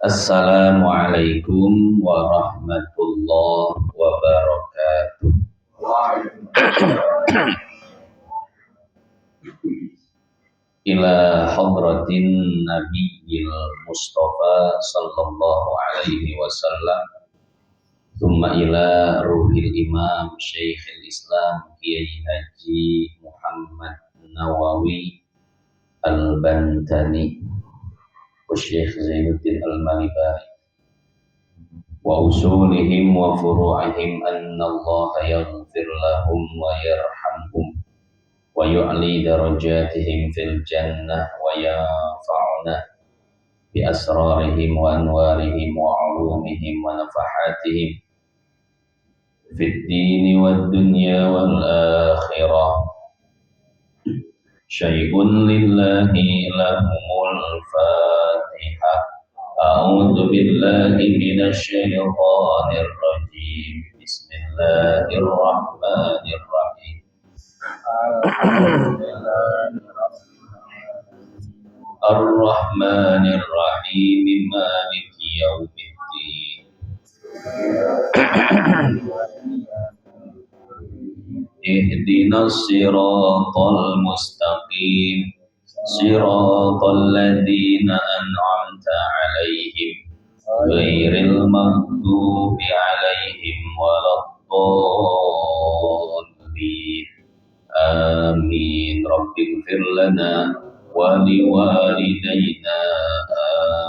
Assalamualaikum warahmatullahi wabarakatuh. Ila hadratin nabiyil Mustafa sallallahu alaihi wasallam. Thumma ila ruhil imam Syekhul Islam Kiai Haji Muhammad Nawawi Al-Bantani wa Syekh Zainuddin Al-Malibari wa usulihim wa furu'ihim anna Allah yaghfir lahum wa yarhamhum wa yu'li darajatihim fil jannah wa yanfa'una bi asrarihim wa anwarihim wa ulumihim wa nafahatihim fid dini wad dunya wal akhirah. Syai'un lillahi lahumul fatihah. A'udzu billahi minasy syaithanir rajim. Bismillahirrahmanirrahim. Ar-Rahmanir Rahim, Maliki yaumiddin. Ihdinas siratal mustaqim, siratal ladzina an'amta 'alaihim ghairil maghdubi 'alaihim waladdallin. Amin. Rabbighfir lana wa liwalidayna.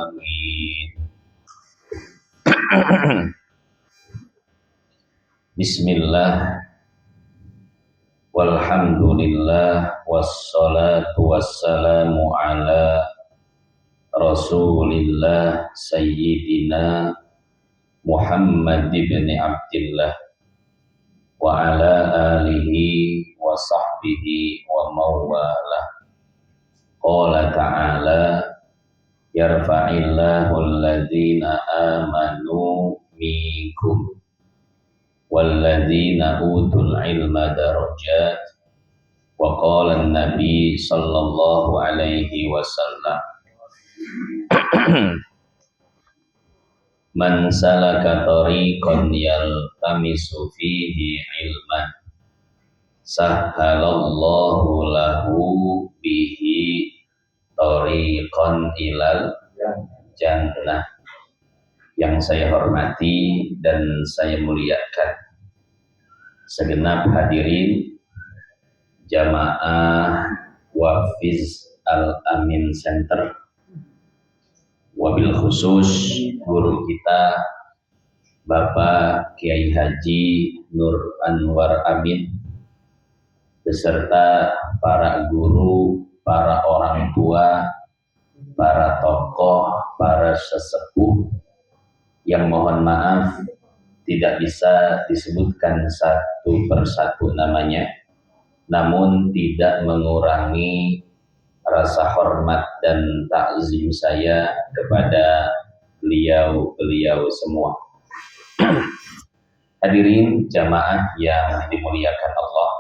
Amin. Bismillah. Walhamdulillah wassalatu wassalamu ala Rasulillah Sayyidina Muhammad ibn Abdillah wa ala alihi wa sahbihi wa mawalah. Qala ta'ala yarfa'illahu alladhina amanu minkum walladzina utul ilma darajat wa qala an-nabi sallallahu alaihi wasallam man salaka tariqan yaltamisu fihi ilman sahhalallahu lahu bihi tariqan ilal jannah. Yang saya hormati dan saya muliakan segenap hadirin jamaah Wafiz Al-Amin Center, wabil khusus guru kita Bapak Kiai Haji Nur Anwar Amin beserta para guru, para orang tua, para tokoh, para sesepuh yang mohon maaf tidak bisa disebutkan satu persatu namanya, namun tidak mengurangi rasa hormat dan takzim saya kepada beliau semua. Hadirin jamaah yang dimuliakan Allah,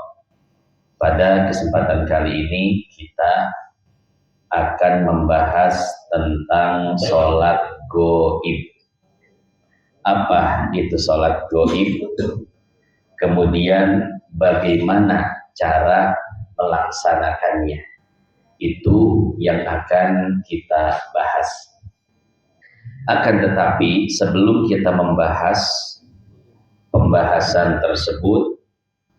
pada kesempatan kali ini kita akan membahas tentang sholat goib. Apa itu sholat goib? Kemudian bagaimana cara melaksanakannya? Itu yang akan kita bahas. Akan tetapi sebelum kita membahas pembahasan tersebut,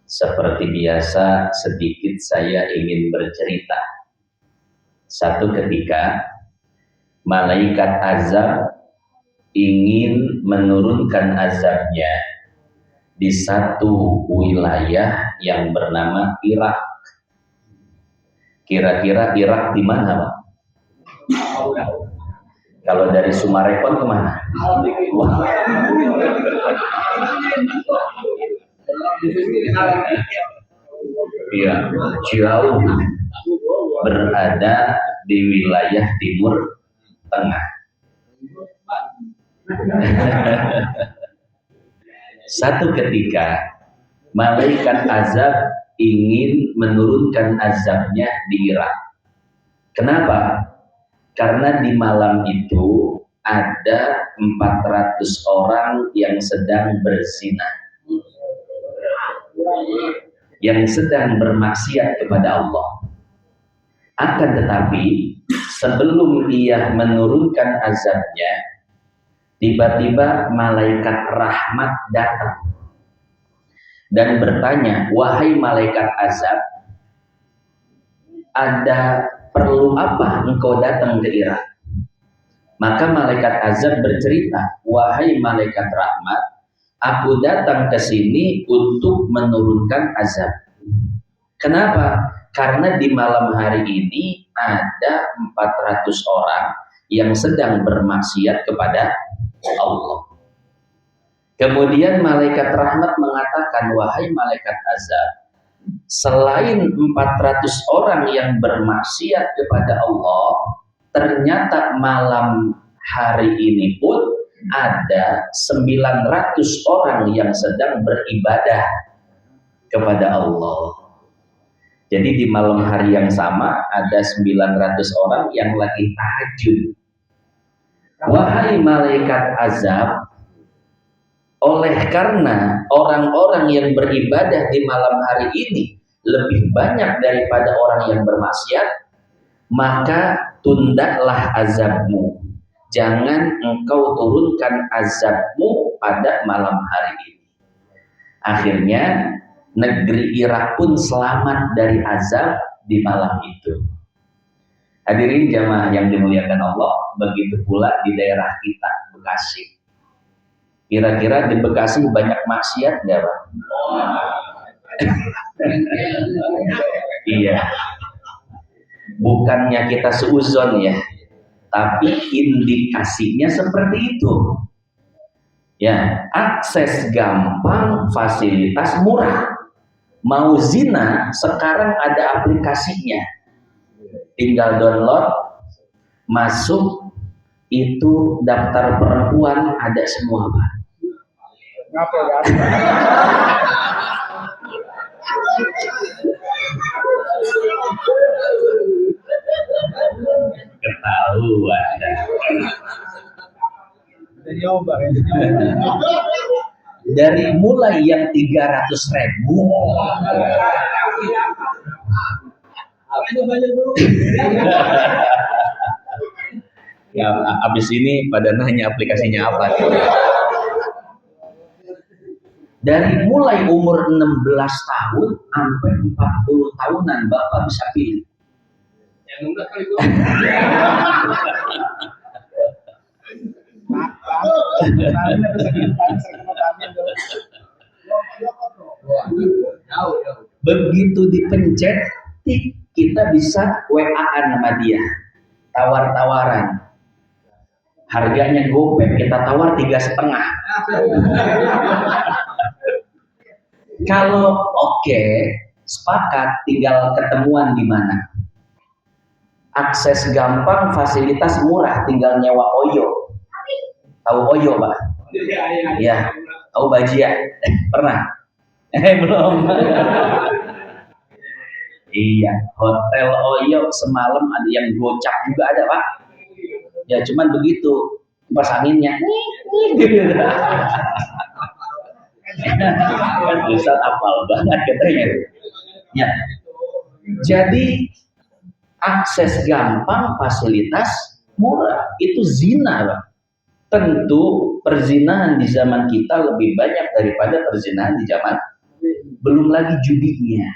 seperti biasa sedikit saya ingin bercerita. Satu ketika malaikat azab ingin menurunkan azabnya di satu wilayah yang bernama Irak. Kira-kira Irak di mana, Pak? Kalau dari Sumarekon kemana? Iya, jauh, berada di wilayah Timur Tengah. Satu ketika malaikat azab ingin menurunkan azabnya di Irak. Kenapa? Karena di malam itu ada 400 orang yang sedang berzina, yang sedang bermaksiat kepada Allah. Akan tetapi sebelum ia menurunkan azabnya, tiba-tiba malaikat rahmat datang dan bertanya, "Wahai malaikat azab, ada perlu apa engkau datang ke Irak?" Maka malaikat azab bercerita, "Wahai malaikat rahmat, aku datang ke sini untuk menurunkan azab." Kenapa? Karena di malam hari ini ada 400 orang yang sedang bermaksiat kepada Allah. Kemudian malaikat rahmat mengatakan, "Wahai malaikat azab, selain 400 orang yang bermaksiat kepada Allah, ternyata malam hari ini pun ada 900 orang yang sedang beribadah kepada Allah." Jadi di malam hari yang sama ada 900 orang yang lagi tahajud. Wahai malaikat azab, oleh karena orang-orang yang beribadah di malam hari ini lebih banyak daripada orang yang bermaksiat, maka tundalah azabmu. Jangan engkau turunkan azabmu pada malam hari ini. Akhirnya negeri Irak pun selamat dari azab di malam itu. Hadirin jamaah yang dimuliakan Allah, begitu pula di daerah kita, Bekasi. Kira-kira di Bekasi banyak maksiat nggak, Pak? Iya. Bukannya kita seuzon ya, tapi indikasinya seperti itu. Ya, akses gampang, fasilitas murah. Mau zina sekarang ada aplikasinya, tinggal download, masuk, itu daftar perempuan ada semua, Pak. Ketahuan. Dari mulai yang 300.000 ya, abis ini pada nanya aplikasinya apa. Dari mulai umur 16 tahun sampai 40 tahunan Bapak bisa pilih. Yang muda kali gue. Begitu dipencet, kita bisa WA-an sama dia, tawar-tawaran. Harganya gopek, kita tawar 3,5. Kalau oke, sepakat, tinggal ketemuan di mana. Akses gampang, fasilitas murah, tinggal nyewa Oyo. Tahu Oyo, Pak? Ya, tahu Bajia? Pernah? Belum. Iya, hotel Oyo semalam ada yang gocap juga ada, Pak. Ya, cuman begitu kipas anginnya. Ustaz apal banget katanya. Ya. Jadi akses gampang, fasilitas murah, itu zina, Pak. Tentu perzinahan di zaman kita lebih banyak daripada perzinahan di zaman, belum lagi judinya.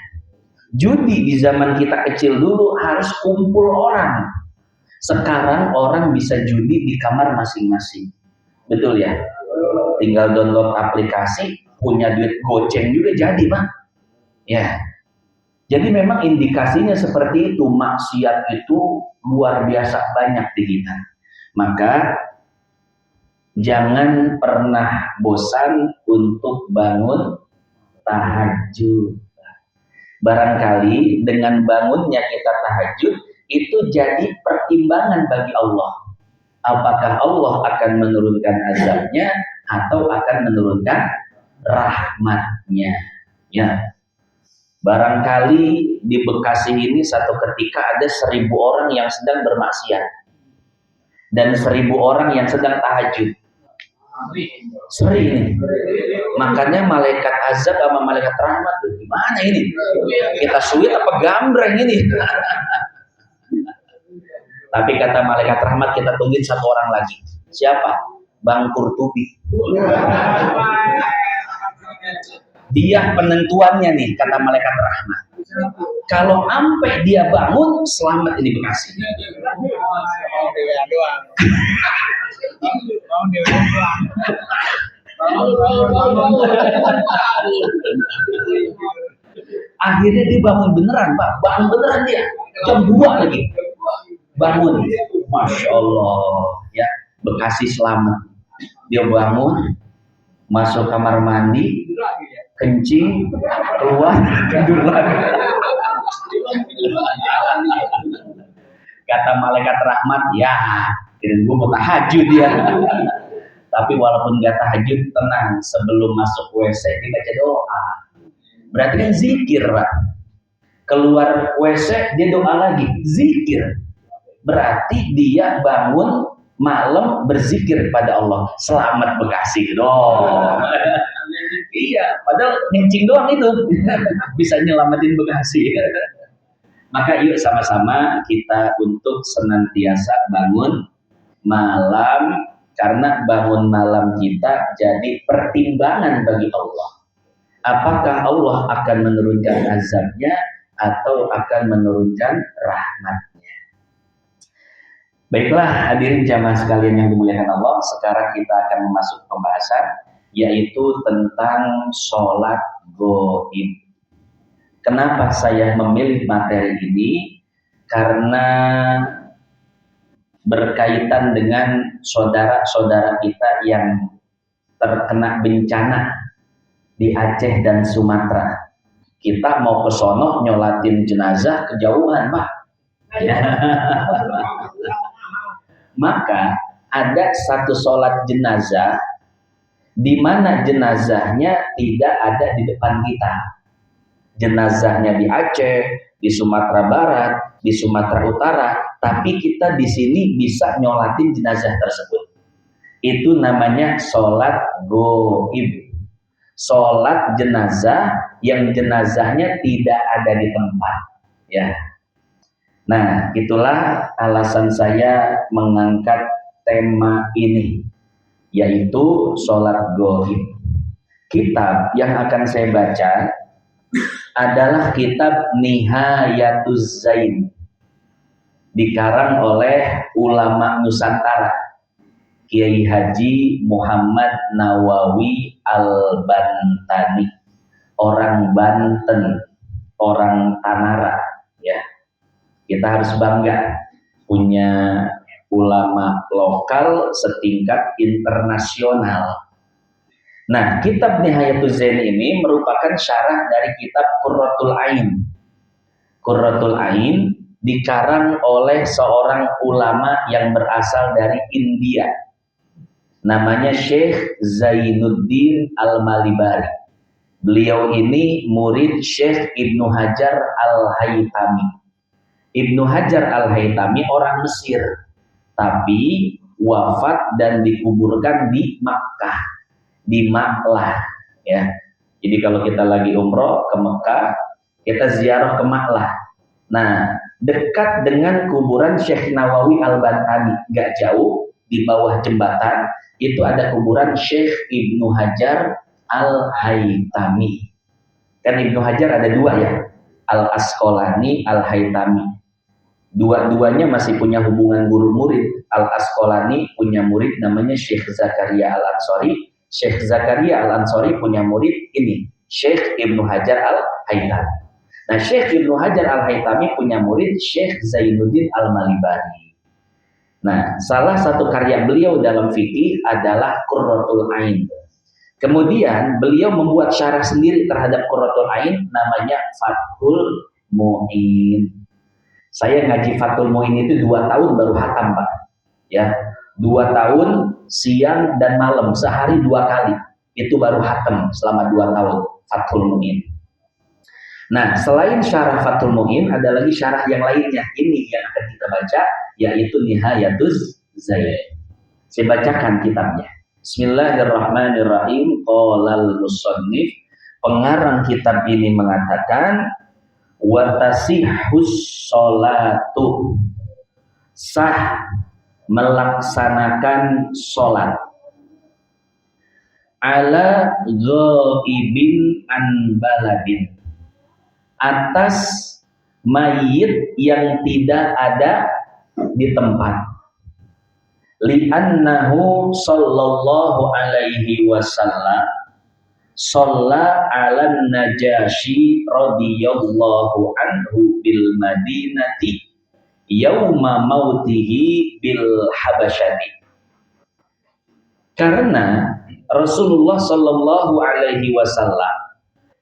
Judi di zaman kita kecil dulu harus kumpul orang. Sekarang orang bisa judi di kamar masing-masing. Betul ya? Tinggal download aplikasi, punya duit goceng juga jadi, Pak. Ya. Jadi memang indikasinya seperti itu, maksiat itu luar biasa banyak di kita. Maka jangan pernah bosan untuk bangun tahajud. Barangkali dengan bangunnya kita tahajud itu jadi pertimbangan bagi Allah. Apakah Allah akan menurunkan azabnya atau akan menurunkan rahmatnya? Ya. Barangkali di Bekasi ini satu ketika ada 1.000 orang yang sedang bermaksiat. dan 1.000 orang yang sedang tahajud. Sering. Makanya malaikat azab sama malaikat rahmat tuh gimana ini? Kita suit apa gambreng ini? Tapi kata malaikat rahmat, kita tungguin satu orang lagi. Siapa? Bang Kurtubi. Dia penentuannya nih, kata malaikat rahmat. Kalau sampai dia bangun, selamat ini Bekasi. Akhirnya dia bangun beneran, Pak. Bangun beneran dia. Jam 2 lagi. Bangun. Masya Allah. Ya, Bekasi selamat. Dia bangun, masuk kamar mandi, kencing, keluar, tidur lagi. Kata malaikat rahmat, ya, kirain gue mau tahajud dia. Tapi walaupun gak tahajud, tenang, sebelum masuk WC dibaca doa. Berarti kan zikir, Pak. Keluar WC dia doa lagi, zikir. Berarti dia bangun malam berzikir pada Allah. Selamat Bekasi dong. Iya, padahal ngencing doang itu bisa nyelamatin Bekasi. Maka yuk sama-sama kita untuk senantiasa bangun malam, karena bangun malam kita jadi pertimbangan bagi Allah. Apakah Allah akan menurunkan azabnya atau akan menurunkan rahmatnya? Baiklah hadirin jamaah sekalian yang dimuliakan Allah, sekarang kita akan memasuki pembahasan yaitu tentang sholat gaib. Kenapa saya memilih materi ini? Karena berkaitan dengan saudara-saudara kita yang terkena bencana di Aceh dan Sumatera. Kita mau ke sono nyolatin jenazah kejauhan, Pak. Maka ada satu sholat jenazah di mana jenazahnya tidak ada di depan kita. Jenazahnya di Aceh, di Sumatera Barat, di Sumatera Utara, tapi kita di sini bisa nyolatin jenazah tersebut. Itu namanya sholat gaib. Sholat jenazah yang jenazahnya tidak ada di tempat. Ya. Nah, itulah alasan saya mengangkat tema ini, yaitu sholat gaib. Kitab yang akan saya baca adalah kitab Nihayatuz Zain, dikarang oleh ulama Nusantara, Kiai Haji Muhammad Nawawi Al-Bantani, orang Banten, orang Tanara. Ya, kita harus bangga punya ulama lokal setingkat internasional. Nah, kitab Nihayatuz Zain ini merupakan syarah dari kitab Qurratul Ain. Qurratul Ain dikarang oleh seorang ulama yang berasal dari India. Namanya Syekh Zainuddin Al-Malibari. Beliau ini murid Syekh Ibnu Hajar Al-Haytami. Ibnu Hajar Al-Haytami orang Mesir, tapi wafat dan dikuburkan di Makkah, di Ma'lah, ya. Jadi kalau kita lagi umroh ke Mekah, kita ziarah ke Ma'lah. Nah, dekat dengan kuburan Syekh Nawawi Al-Bantani, gak jauh di bawah jembatan itu ada kuburan Syekh Ibnu Hajar Al-Haytami. Kan Ibnu Hajar ada dua ya, Al-Asqalani, Al-Haytami. Dua-duanya masih punya hubungan guru murid. Al-Asqalani punya murid namanya Syekh Zakaria Al-Ansori. Syekh Zakaria Al-Ansori punya murid ini, Syekh Ibnu Hajar Al-Haytami. Nah, Syekh Ibnu Hajar Al-Haytami punya murid Syekh Zainuddin Al-Malibari. Nah, salah satu karya beliau dalam fikih adalah Qurratul Ain. Kemudian beliau membuat syarah sendiri terhadap Qurratul Ain, namanya Fathul Mu'in. Saya ngaji Fathul Mu'in itu 2 tahun baru hatam, Pak. Ya, 2 tahun siang dan malam, sehari 2 kali. Itu baru hatam selama 2 tahun Fathul Mu'in. Nah, selain syarah Fathul Mu'in, ada lagi syarah yang lainnya. Ini yang akan kita baca, yaitu Nihayatuz Zaid. Saya bacakan kitabnya. Bismillahirrahmanirrahim. Qalal musannif, pengarang kitab ini mengatakan, wa tasihhus sholatu, sah melaksanakan sholat, ala ghaibin an baladin, atas mayit yang tidak ada di tempat. Li'annahu sallallahu alaihi wasallam shalla 'alan Najasyi radhiyallahu anhu bil Madinati yauma mautihi bil Habasyati. Karena Rasulullah sallallahu alaihi wasallam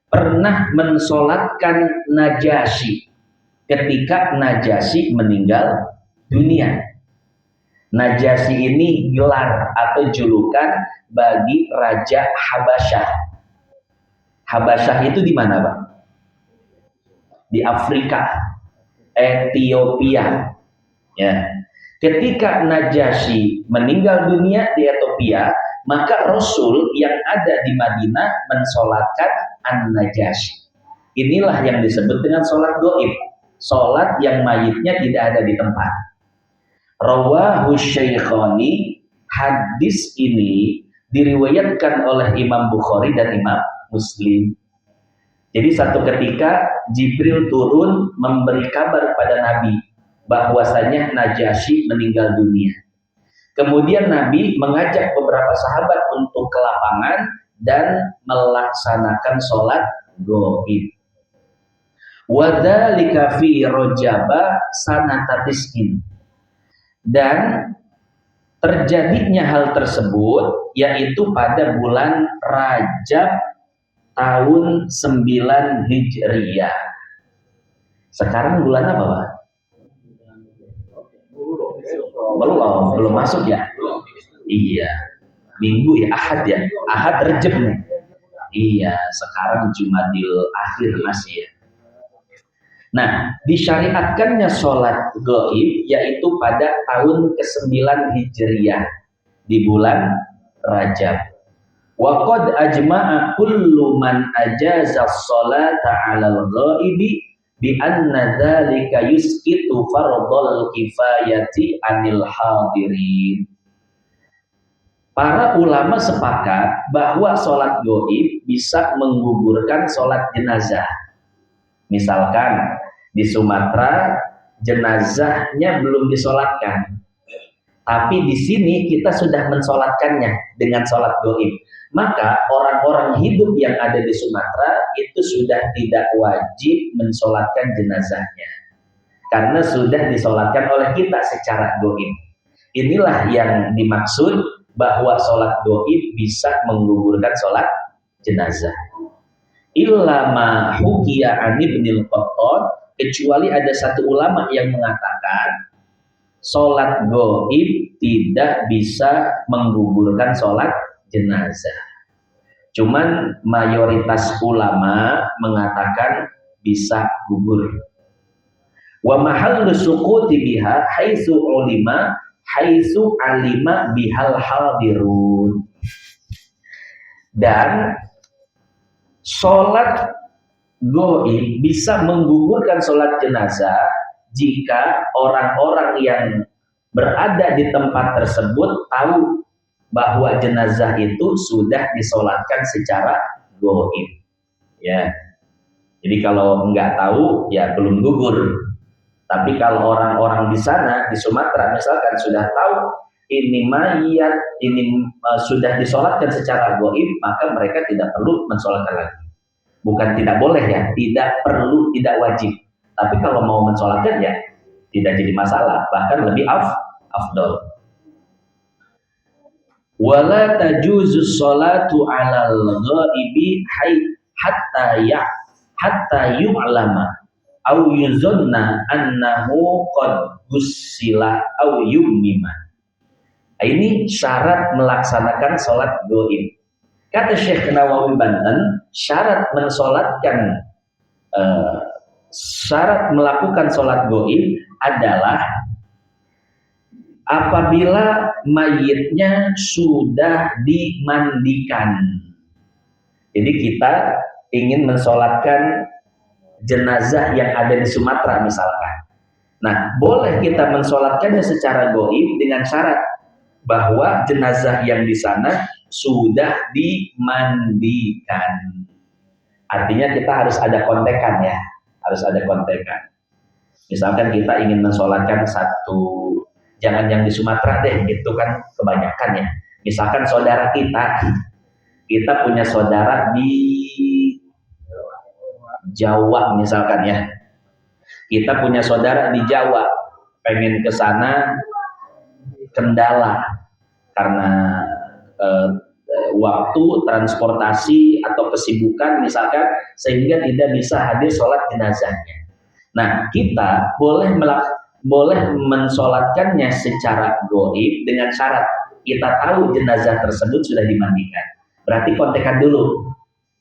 pernah mensolatkan Najasyi ketika Najasyi meninggal dunia. Najasyi ini gelar atau julukan bagi Raja Habasyah. Habasyah itu di mana, Pak? Di Afrika, Ethiopia. Ya. Ketika Najasyi meninggal dunia di Ethiopia, maka Rasul yang ada di Madinah mensolatkan An-Najasyi. Inilah yang disebut dengan sholat gaib, sholat yang mayitnya tidak ada di tempat. Rawahu Syaikhani, hadis ini diriwayatkan oleh Imam Bukhari dan Imam Muslim. Jadi satu ketika Jibril turun memberi kabar pada Nabi bahwasanya Najasyi meninggal dunia. Kemudian Nabi mengajak beberapa sahabat untuk ke lapangan dan melaksanakan sholat gaib. Wadzalika fi Rajaba sanata tis'in. Dan terjadinya hal tersebut yaitu pada bulan Rajab tahun 9 Hijriyah. Sekarang bulan apa, Pak? Belum masuk ya? Iya. Minggu ya, Ahad ya. Ahad Rejab nih. Iya, sekarang Jumadil Akhir masih ya. Nah, disyariatkannya sholat gaib yaitu pada tahun ke-9 Hijriyah di bulan Rajab. Wa qad ajma'a kullu man ajaza sholata 'alal ghaibi bi anna dzalika yusqitu fardhal kifayati 'anil hadirin. Para ulama sepakat bahwa sholat gaib bisa menggugurkan sholat jenazah. Misalkan di Sumatera jenazahnya belum disolatkan, tapi di sini kita sudah mensolatkannya dengan sholat gaib. Maka orang-orang hidup yang ada di Sumatera itu sudah tidak wajib mensolatkan jenazahnya, karena sudah disolatkan oleh kita secara gaib. Inilah yang dimaksud bahwa sholat gaib bisa menggugurkan sholat jenazah. Illa ma hukiya an Ibnul Qattan, kecuali ada satu ulama yang mengatakan sholat gaib tidak bisa menggugurkan sholat jenazah. Cuman mayoritas ulama mengatakan bisa gugur. Wa mahallu suquti biha haitsu alima bihal hadirun. Dan sholat gaib bisa menggugurkan sholat jenazah jika orang-orang yang berada di tempat tersebut tahu bahwa jenazah itu sudah disolatkan secara gaib. Ya, jadi kalau nggak tahu ya belum gugur. Tapi kalau orang-orang di sana di Sumatera misalkan sudah tahu ini mayat, ini sudah disolatkan secara gaib, maka mereka tidak perlu mensolatkan lagi. Bukan tidak boleh ya, tidak perlu, tidak wajib. Tapi kalau mau mensolatkan ya tidak jadi masalah, bahkan lebih afdol. Wala tajuzu sholatu 'alal ghaibi hatta yu'lama au yuzanna annahu qad gussila au yummima. Ini syarat melaksanakan sholat gaib. Kata Syekh Nawawi Banten, syarat melakukan sholat gaib adalah apabila mayitnya sudah dimandikan. Jadi kita ingin mensolatkan jenazah yang ada di Sumatera misalkan. Nah, boleh kita mensolatkannya secara gaib dengan syarat bahwa jenazah yang di sana sudah dimandikan. Artinya kita harus ada kontekan ya, harus ada kontekan. Misalkan kita ingin mensolatkan satu, jangan yang di Sumatera deh, gitu kan kebanyakan ya. Misalkan saudara kita punya saudara di Jawa misalkan ya. Kita punya saudara di Jawa, pengen ke sana kendala karena waktu, transportasi atau kesibukan misalkan, sehingga tidak bisa hadir sholat jenazahnya. Nah, kita boleh mensolatkannya secara gaib dengan syarat kita tahu jenazah tersebut sudah dimandikan. Berarti kontekan dulu,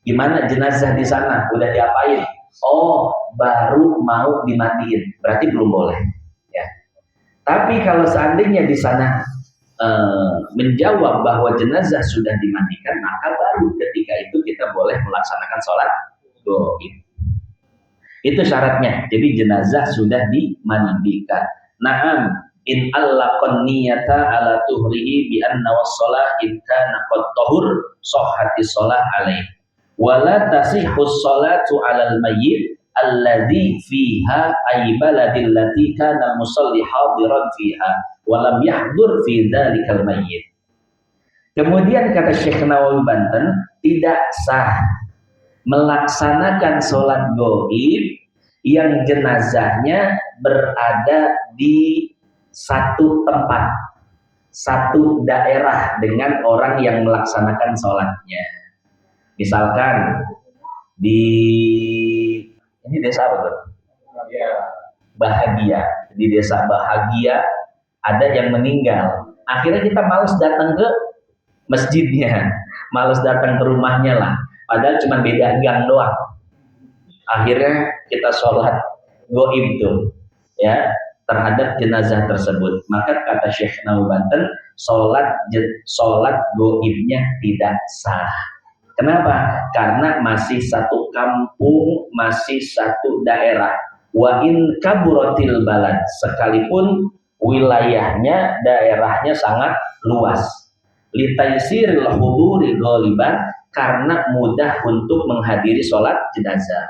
gimana jenazah di sana, udah diapain? Oh, baru mau dimandiin, berarti belum boleh. Ya. Tapi kalau seandainya di sana menjawab bahwa jenazah sudah dimandikan, maka baru ketika itu kita boleh melaksanakan sholat gaib. Itu syaratnya. Jadi jenazah sudah dimandikan. Naam, in allaqan niyata ala tuhrihi bi anna was-shalah in kana qad tahur sahhati shalah alaih. Wala tasihhu sholatu 'alal mayyit alladzi fiha ay baladil lati kana musalli hadiran fiha walam yahdur fi dzalikal mayyit. Kemudian kata Syekh Nawawi Banten, tidak sah melaksanakan sholat gaib yang jenazahnya berada di satu tempat, satu daerah dengan orang yang melaksanakan sholatnya. Misalkan di ini desa apa tuh? Bahagia. Di desa Bahagia ada yang meninggal. Akhirnya kita malas datang ke masjidnya, malas datang ke rumahnya lah. Padahal cuma beda gang doang. Akhirnya kita sholat gaib tuh, ya, terhadap jenazah tersebut. Maka kata Syekh Nawawi Banten, sholat gaibnya tidak sah. Kenapa? Karena masih satu kampung, masih satu daerah. Wa in kaburatil balad, sekalipun wilayahnya, daerahnya sangat luas. Litaisiril huduri ghaliban, karena mudah untuk menghadiri sholat jenazah.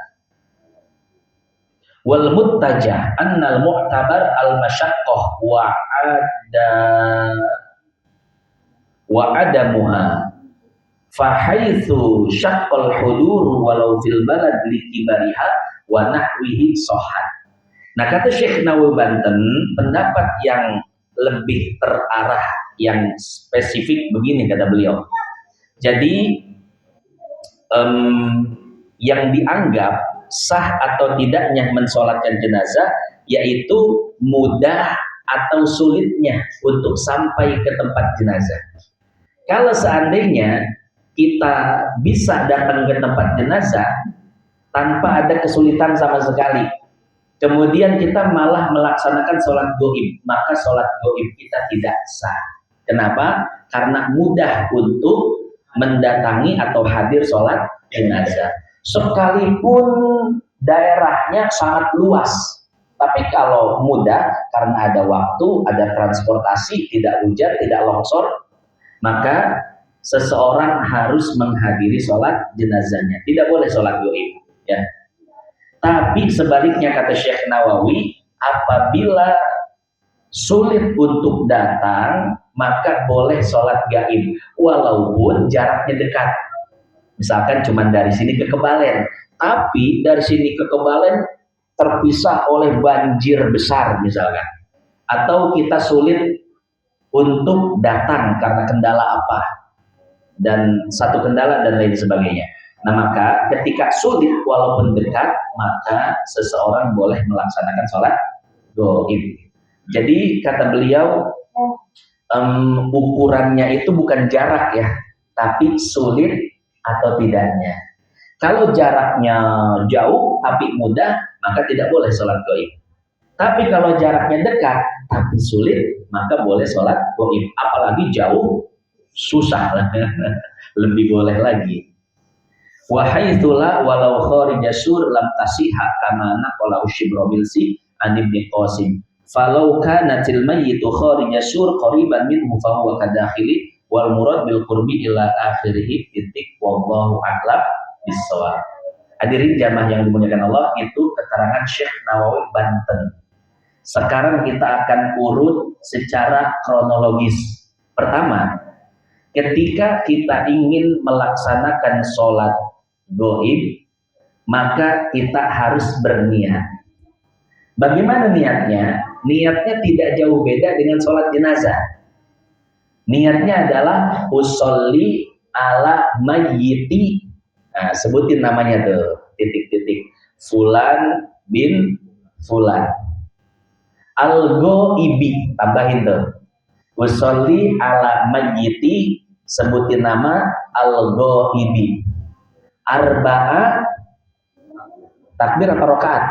Wal muttajah annal mu'tabar al masyaqqah wa adamuha fahaitsu syaqqal hudur walau fil balad likibariha wa nahwihi sahhat. Nah, kata Syekh Nawawi Banten, pendapat yang lebih terarah, yang spesifik begini kata beliau. Jadi yang dianggap sah atau tidaknya mensolatkan jenazah yaitu mudah atau sulitnya untuk sampai ke tempat jenazah. Kalau seandainya kita bisa datang ke tempat jenazah tanpa ada kesulitan sama sekali, kemudian kita malah melaksanakan sholat gaib, maka sholat gaib kita tidak sah. Kenapa? Karena mudah untuk mendatangi atau hadir sholat jenazah. Sekalipun daerahnya sangat luas, tapi kalau mudah karena ada waktu, ada transportasi, tidak hujan, tidak longsor, maka seseorang harus menghadiri sholat jenazahnya. Tidak boleh sholat gaib, ya. Tapi sebaliknya kata Syekh Nawawi, apabila sulit untuk datang, maka boleh sholat gaib, walaupun jaraknya dekat. Misalkan cuma dari sini ke Kebalen, tapi dari sini ke Kebalen terpisah oleh banjir besar misalkan. Atau kita sulit untuk datang karena kendala apa, dan satu kendala dan lain sebagainya. Nah, maka ketika sulit walaupun dekat, maka seseorang boleh melaksanakan sholat gaib. Jadi kata beliau, ukurannya itu bukan jarak ya, tapi sulit atau tidaknya. Kalau jaraknya jauh tapi mudah, maka tidak boleh sholat gaib. Tapi kalau jaraknya dekat tapi sulit, maka boleh sholat goib. Apalagi jauh, susah lah. Lebih boleh lagi. Wahaitula walau kharija sur lam tasihha kama naqala Ushibro Milsi an Ibnu Qasim. Falau kanatil mayyitu kharija sur qariban minhu fa huwa kadakhili wal murad bil qurbi ila akhirih titik wallahu a'lam bissawab. Hadirin jamaah yang dimuliakan Allah, itu keterangan Syekh Nawawi Banten. Sekarang kita akan urut secara kronologis. Pertama, ketika kita ingin melaksanakan sholat goib, maka kita harus berniat. Bagaimana niatnya? Niatnya tidak jauh beda dengan sholat jenazah. Niatnya adalah usolli ala mayyiti. Nah, sebutin namanya tuh, titik-titik. Fulan bin Fulan. Al-goibi, tambahin tuh. Usolli ala mayyiti, sebutin nama al-goibi. Arba'a, takbir apa rokaat?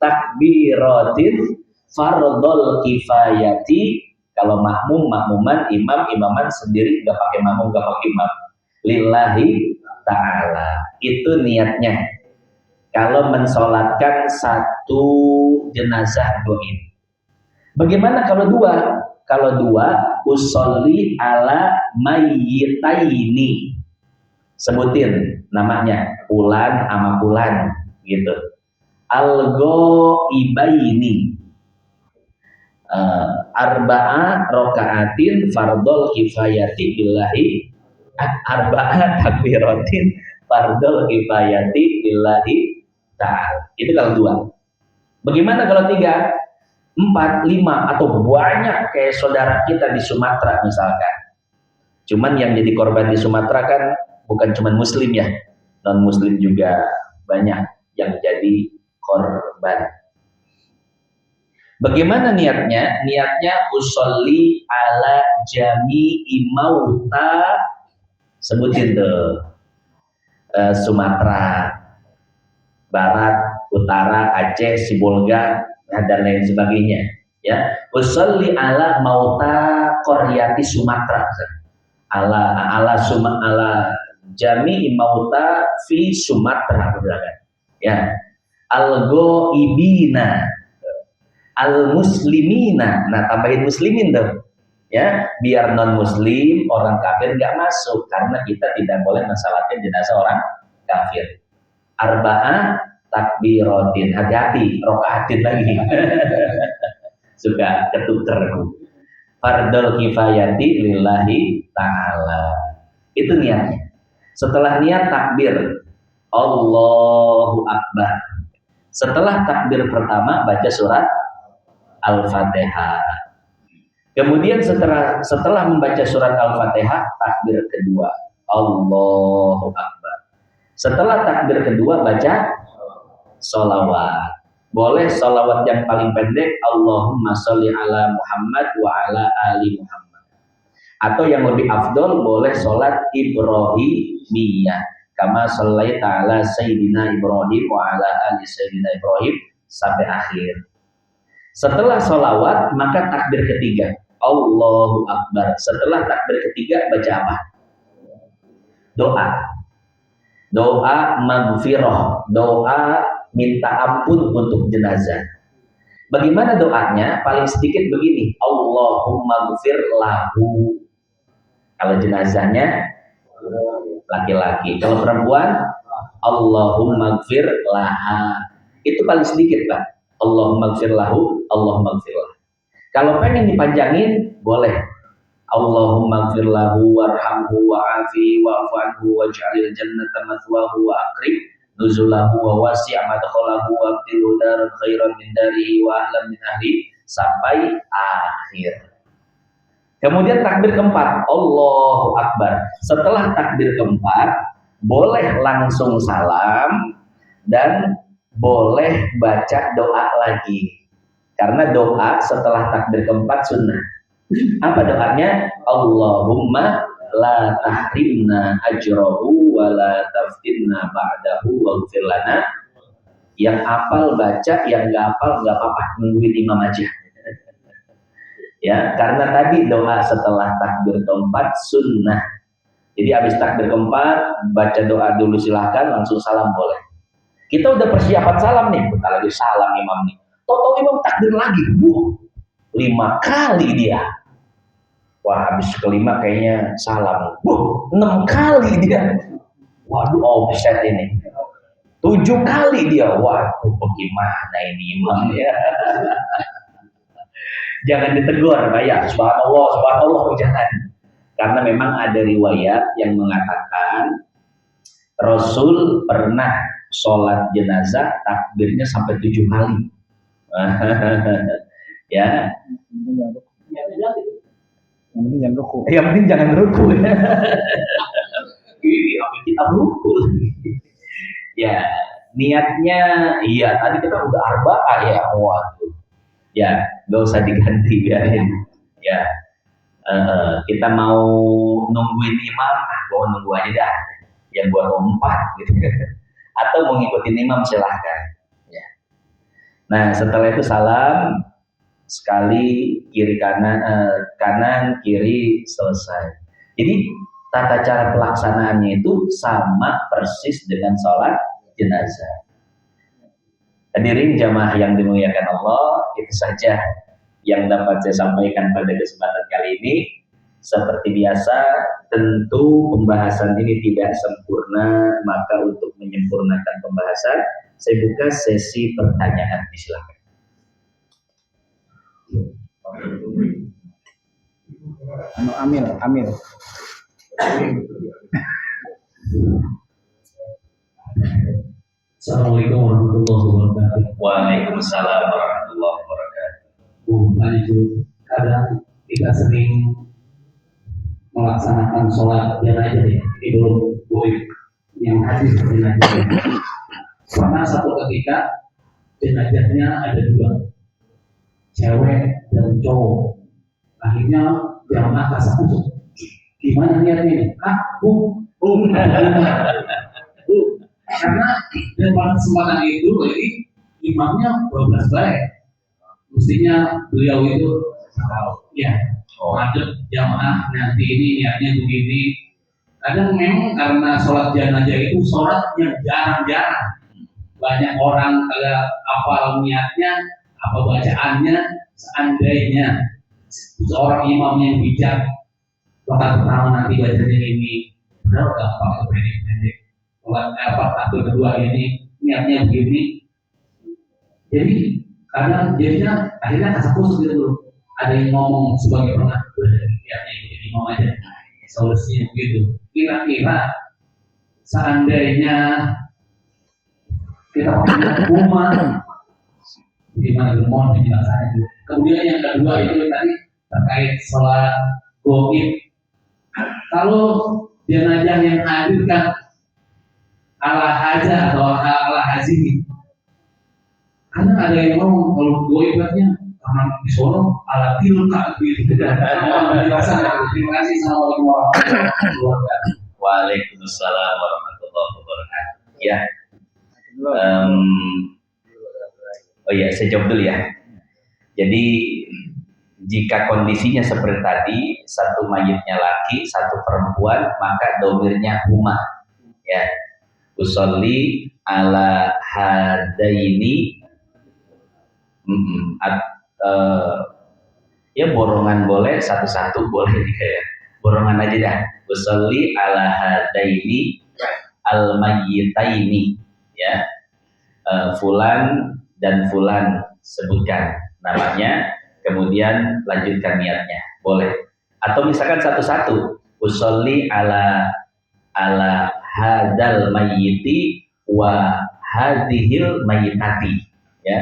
Takbiratin fardol kifayati. Kalau makmum, makmuman, imam, imaman sendiri, gak pakai makmum, gak pakai imam. Lillahi ta'ala. Itu niatnya. Kalau mensolatkan satu jenazah goib. Bagaimana kalau dua? Kalau dua, usolli ala mayyitaini. Sebutin namanya, Fulan sama Fulan gitu. Al-goibaini. Arba'a rokaatin fardol kifayati billahi. Arba'a takbiratin fardol kifayati billahi ta'ala. Itu kalau dua. Bagaimana kalau tiga? 4, 5 atau banyak kayak saudara kita di Sumatera misalkan. Cuman yang jadi korban di Sumatera kan bukan cuman muslim ya, non muslim juga banyak yang jadi korban. Bagaimana niatnya? Niatnya usolli ala jami'i mauta. Sebutin tuh. Sumatera Barat, Utara, Aceh, Sibolga, dan lain sebagainya. Ya, usolli ala mauta qaryati Sumatera. Ala jami'i mauta fi Sumatera, ya. Al-goibina, al-muslimina. Nah, tambahin muslimin tuh. Ya, biar non-muslim, orang kafir nggak masuk karena kita tidak boleh mensalatkan jenazah orang kafir. Arba'ah takbiratin, hati-hati, rokaatin lagi. Suka ketuker. Fardol kifayati lillahi ta'ala. Itu niatnya. Setelah niat takbir, Allahu Akbar. Setelah takbir pertama baca surat Al-Fatihah. Kemudian setelah membaca surat Al-Fatihah, takbir kedua, Allahu Akbar. Setelah takbir kedua baca sholawat. Boleh sholawat yang paling pendek, Allahumma sholli ala Muhammad wa ala ali Muhammad. Atau yang lebih afdol, boleh sholat Ibrahimiyah. Kama shollaita ala Sayyidina Ibrahim wa ala ali Sayyidina Ibrahim sampai akhir. Setelah sholawat, maka takbir ketiga, Allahu Akbar. Setelah takbir ketiga, baca apa? Doa. Doa maghfirah. Doa minta ampun untuk jenazah. Bagaimana doanya? Paling sedikit begini, Allahumma ghfir lahu. Kalau jenazahnya laki-laki. Kalau perempuan, Allahumma ghfir laha. Itu paling sedikit, Pak. Allahumma ghfir lahu, Allahumma ghfir lahu. Kalau pengen dipanjangin, boleh. Allahumma ghfir lahu warhamhu wa'afi wa'fu anhu waj'alil jannata mathwahu wa akrim nuzulahu wa wasi' madkhalahu wa abdilhu daran khairan min darihi wa ahlan min ahli sampai akhir. Kemudian takbir keempat, Allahu Akbar. Setelah takbir keempat, boleh langsung salam dan boleh baca doa lagi. Karena doa setelah takbir keempat sunnah. Apa doanya? Allahumma la tahrimna ajrahu wa la taftinna ba'dahu waghfir lana Yang hafal baca, yang nggak hafal nggak apa-apa, nungguin imam aja. Ya, karena tadi doa setelah takbir keempat sunnah. Jadi habis takbir keempat baca doa dulu silahkan, langsung salam boleh. Kita udah persiapan salam nih, bentar lagi salam imam nih. Toto imam takbir lagi, 5 kali dia. Wah, habis kelima kayaknya salam. 6 kali dia. Waduh, offset ini. 7 kali dia. Waduh, bagaimana ini imam ya? Jangan ditegur, Pak ya. Subhanallah, subhanallah, jangan. Karena memang ada riwayat yang mengatakan Rasul pernah sholat jenazah takbirnya sampai 7 kali. Ya. Yang penting jangan ruku. Ini kita ruku. Ya, niatnya iya tadi kita udah arba'ah ya. Waduh. Ya, gak usah diganti biarin. Ya, kita mau nungguin imam, gua nunggu aja dah. Yang gua lompat gitu. Atau mau ngikutin imam silahkan. Ya. Nah, setelah itu salam sekali kiri kanan, kanan kiri selesai. Jadi tata cara pelaksanaannya itu sama persis dengan sholat jenazah. Hadirin jamaah yang dimuliakan Allah, itu saja yang dapat saya sampaikan pada kesempatan kali ini. Seperti biasa, tentu pembahasan ini tidak sempurna, maka untuk menyempurnakan pembahasan, saya buka sesi pertanyaan. Silakan. Amil. Assalamualaikum warahmatullahi wabarakatuh. Waalaikumsalam warahmatullahi wabarakatuh. Itu kadang kita sering melaksanakan sholat jenazah ya, belum goib yang hadis jenazah. Pernah satu ketika jenazahnya ada 2, cewek dan cowok. Akhirnya jamaah kasak kusuk. Gimana niatnya? Karena dalam kesempatan itu ini imamnya 12 baik. Mestinya beliau itu ya ngadep jamaah nanti ini niatnya begini. Kadang memang karena sholat jenazah itu sholat yang jarang-jarang. Banyak orang kagak hafal niatnya, apa bacaannya. Seandainya seorang imam yang bijak, rakaat pertama nanti bacanya ini, benar gampang pendek-pendek. Takbir kedua ini niatnya begini. Jadi karena jadinya akhirnya kasak kusuk gitu dulu. Ada yang ngomong sebagai pernah niatnya jadi imam aja. Solusinya begitu. Kira-kira seandainya kita pakai rumah, gimana mohon penjelasannya dulu. Kemudian yang kedua itu tadi terkait sholat goib. Kalau jenazah yang hadir kan ala haja atau ala haji, karena ada yang ngomong kalau goibnya karena di sono ala tilka gitu. Terima kasih. Assalamualaikum warahmatullahi wabarakatuh. Waalaikumsalam warahmatullahi wabarakatuh. Ya. Oh ya, saya jawab dulu ya. Jadi jika kondisinya seperti tadi, satu mayitnya laki, satu perempuan, maka domirnya huma. Ya. Usolli ala hadaini. Ya borongan boleh, satu-satu boleh juga ya. Borongan aja dah. Usolli ala hadaini al-mayyitaini. Ya. Fulan dan fulan sebutkan namanya, kemudian lanjutkan niatnya, boleh. Atau misalkan satu-satu, usolli ala hadal mayyiti wa hadhil mayyitati, ya.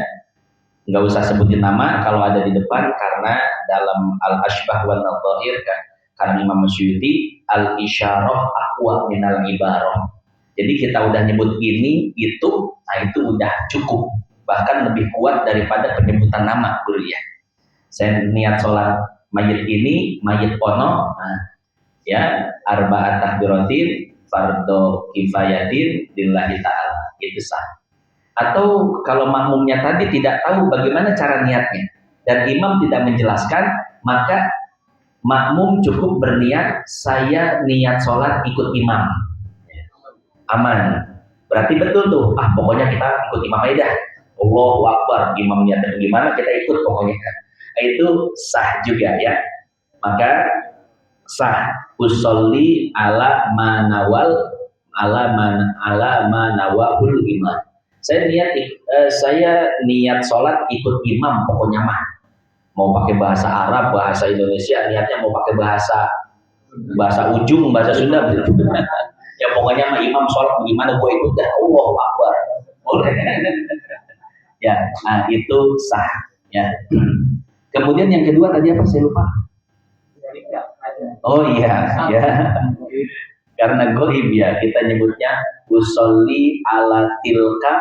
Nggak usah sebutin nama kalau ada di depan, karena dalam al-ashbah wa nadhahir kan, karena Imam Suyuti al-isyarah aqwa minal ibarah. Jadi kita udah nyebut ini, itu, nah itu udah cukup. Bahkan lebih kuat daripada penyebutan nama guru ya. Saya niat sholat mayit ini, mayit ono, nah, ya, arba'at takbiratin, fardo kifayatin, lillahi ta'ala. Itu sah. Atau kalau makmumnya tadi tidak tahu bagaimana cara niatnya dan imam tidak menjelaskan, maka makmum cukup berniat saya niat sholat ikut imam, aman. Berarti betul tuh, pokoknya kita ikut imam aja dah. Allahu Akbar, imam niatnya gimana kita ikut pokoknya. Itu sah juga ya. Maka sah usolli ala manawal ala manawahul imam. Saya niat sholat ikut imam pokoknya mah. Mau pakai bahasa Arab, bahasa Indonesia, niatnya mau pakai bahasa ujung, bahasa Sunda gitu. Ya pokoknya mah imam sholat bagaimana gue ikut dah. Allahu Akbar. Boleh. Ya, nah itu sah ya. Kemudian yang kedua tadi apa saya lupa. Oh iya, ya. Karena goib ya, kita nyebutnya usolli ala tilkal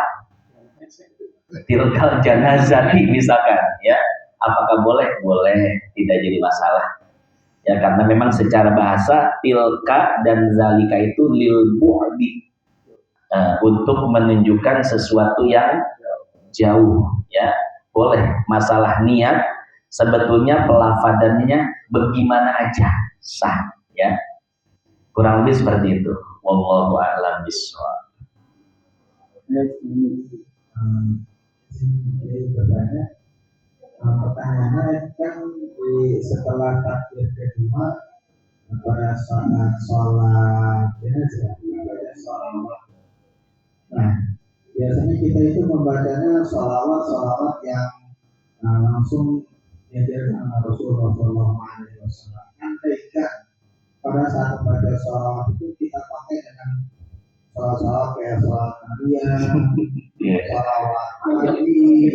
janazati misalkan ya. Apakah boleh? Boleh, tidak jadi masalah. Ya karena memang secara bahasa tilka dan zalika itu lil bu'di. Untuk menunjukkan sesuatu yang jauh ya. Boleh. Masalah niat sebetulnya pelafadannya bagaimana aja sah ya. Kurang lebih seperti itu. Wallahu a'lam bishawab. Pertanyaannya kan setelah takbir kedua pada saat sholat jenazah membaca sholawat. Nah, biasanya kita itu membacanya sholawat yang langsung diajarkan Rasulullah SAW. Andaikan pada saat membaca sholawat itu kita pakai dengan sholawat kayak sholawat Nabiya, sholawat Ali,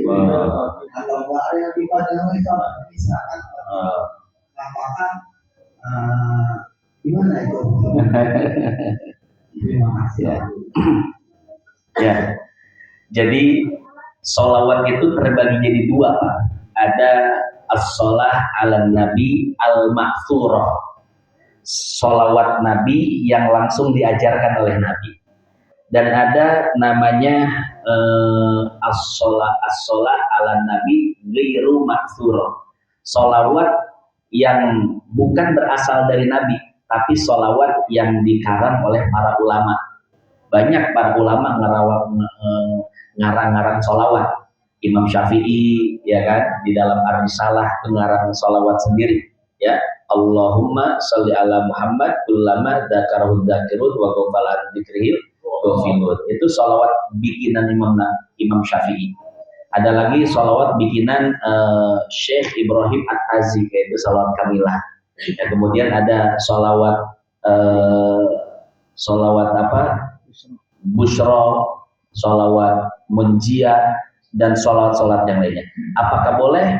atau bahasa yang dibaca oleh sholawat misalkan, apakah gimana itu? Terima kasih. Ya, jadi sholawat itu terbagi jadi dua, Pak. Ada as-sholah ala nabi al-ma'thurah, sholawat nabi yang langsung diajarkan oleh nabi. Dan ada namanya as-sholah ala nabi ghairu ma'thurah, sholawat yang bukan berasal dari nabi, tapi sholawat yang dikarang oleh para ulama. Banyak para ulama ngarang-ngarang sholawat. Imam Syafi'i ya kan di dalam Ar-Risalah ngarang sholawat sendiri ya. Allahumma sholli ala Muhammad kullama dzakarahu dzakirun wa ghafala an dzikrihil ghafilun. Itu sholawat bikinan Imam Syafi'i. Ada lagi sholawat bikinan Syekh Ibrahim At-Tazi, yaitu sholawat Kamilah. Ya, kemudian ada sholawat apa? Busyra, sholawat Munjia, dan sholawat yang lainnya. Apakah boleh?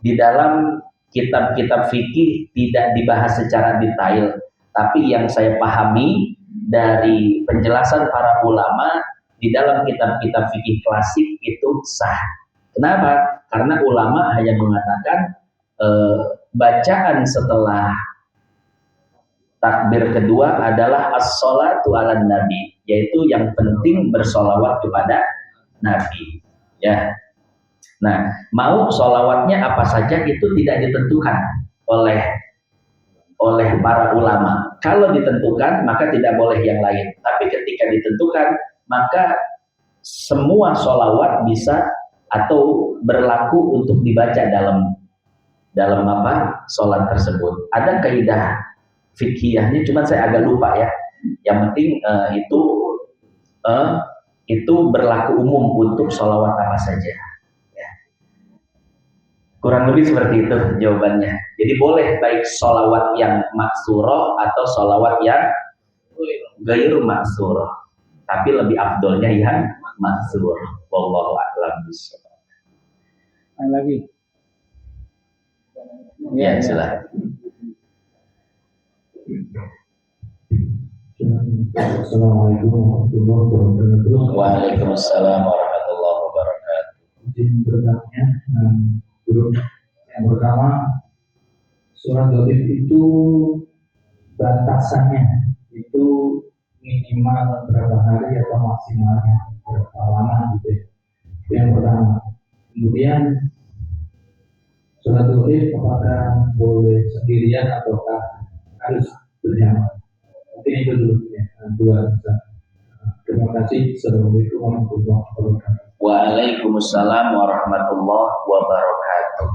Di dalam kitab-kitab fikih tidak dibahas secara detail, tapi yang saya pahami dari penjelasan para ulama di dalam kitab-kitab fikih klasik itu sah. Kenapa? Karena ulama hanya mengatakan bacaan setelah takbir kedua adalah as-sholatu ala nabi, yaitu yang penting bersolawat kepada nabi ya. Nah, mau solawatnya apa saja itu tidak ditentukan oleh para ulama. Kalau ditentukan maka tidak boleh yang lain, tapi ketika ditentukan maka semua solawat bisa atau berlaku untuk dibaca dalam apa sholat tersebut. Ada kaidah fikihnya, cuma saya agak lupa ya. Yang penting itu berlaku umum untuk sholawat apa saja. Ya. Kurang lebih seperti itu jawabannya. Jadi boleh baik sholawat yang maksurah atau sholawat yang ghairu maksurah. Tapi lebih afdolnya yang maksurah. Wallahu a'lam bishawab. Lagi. Ya, silakan. Assalamualaikum warahmatullahi wabarakatuh. Waalaikumsalam warahmatullahi wabarakatuh. Izin bertanya, yang pertama, surat gaib itu batasannya itu minimal berapa hari atau maksimalnya? lama gitu ya. Itu yang pertama. Kemudian sholat gaib apakah boleh sendirian ataukah harus berjamaah? Mungkin itu dulu ya. Dua. Terima kasih. Assalamualaikum warahmatullahi wabarakatuh. Waalaikumsalam warahmatullahi wabarakatuh.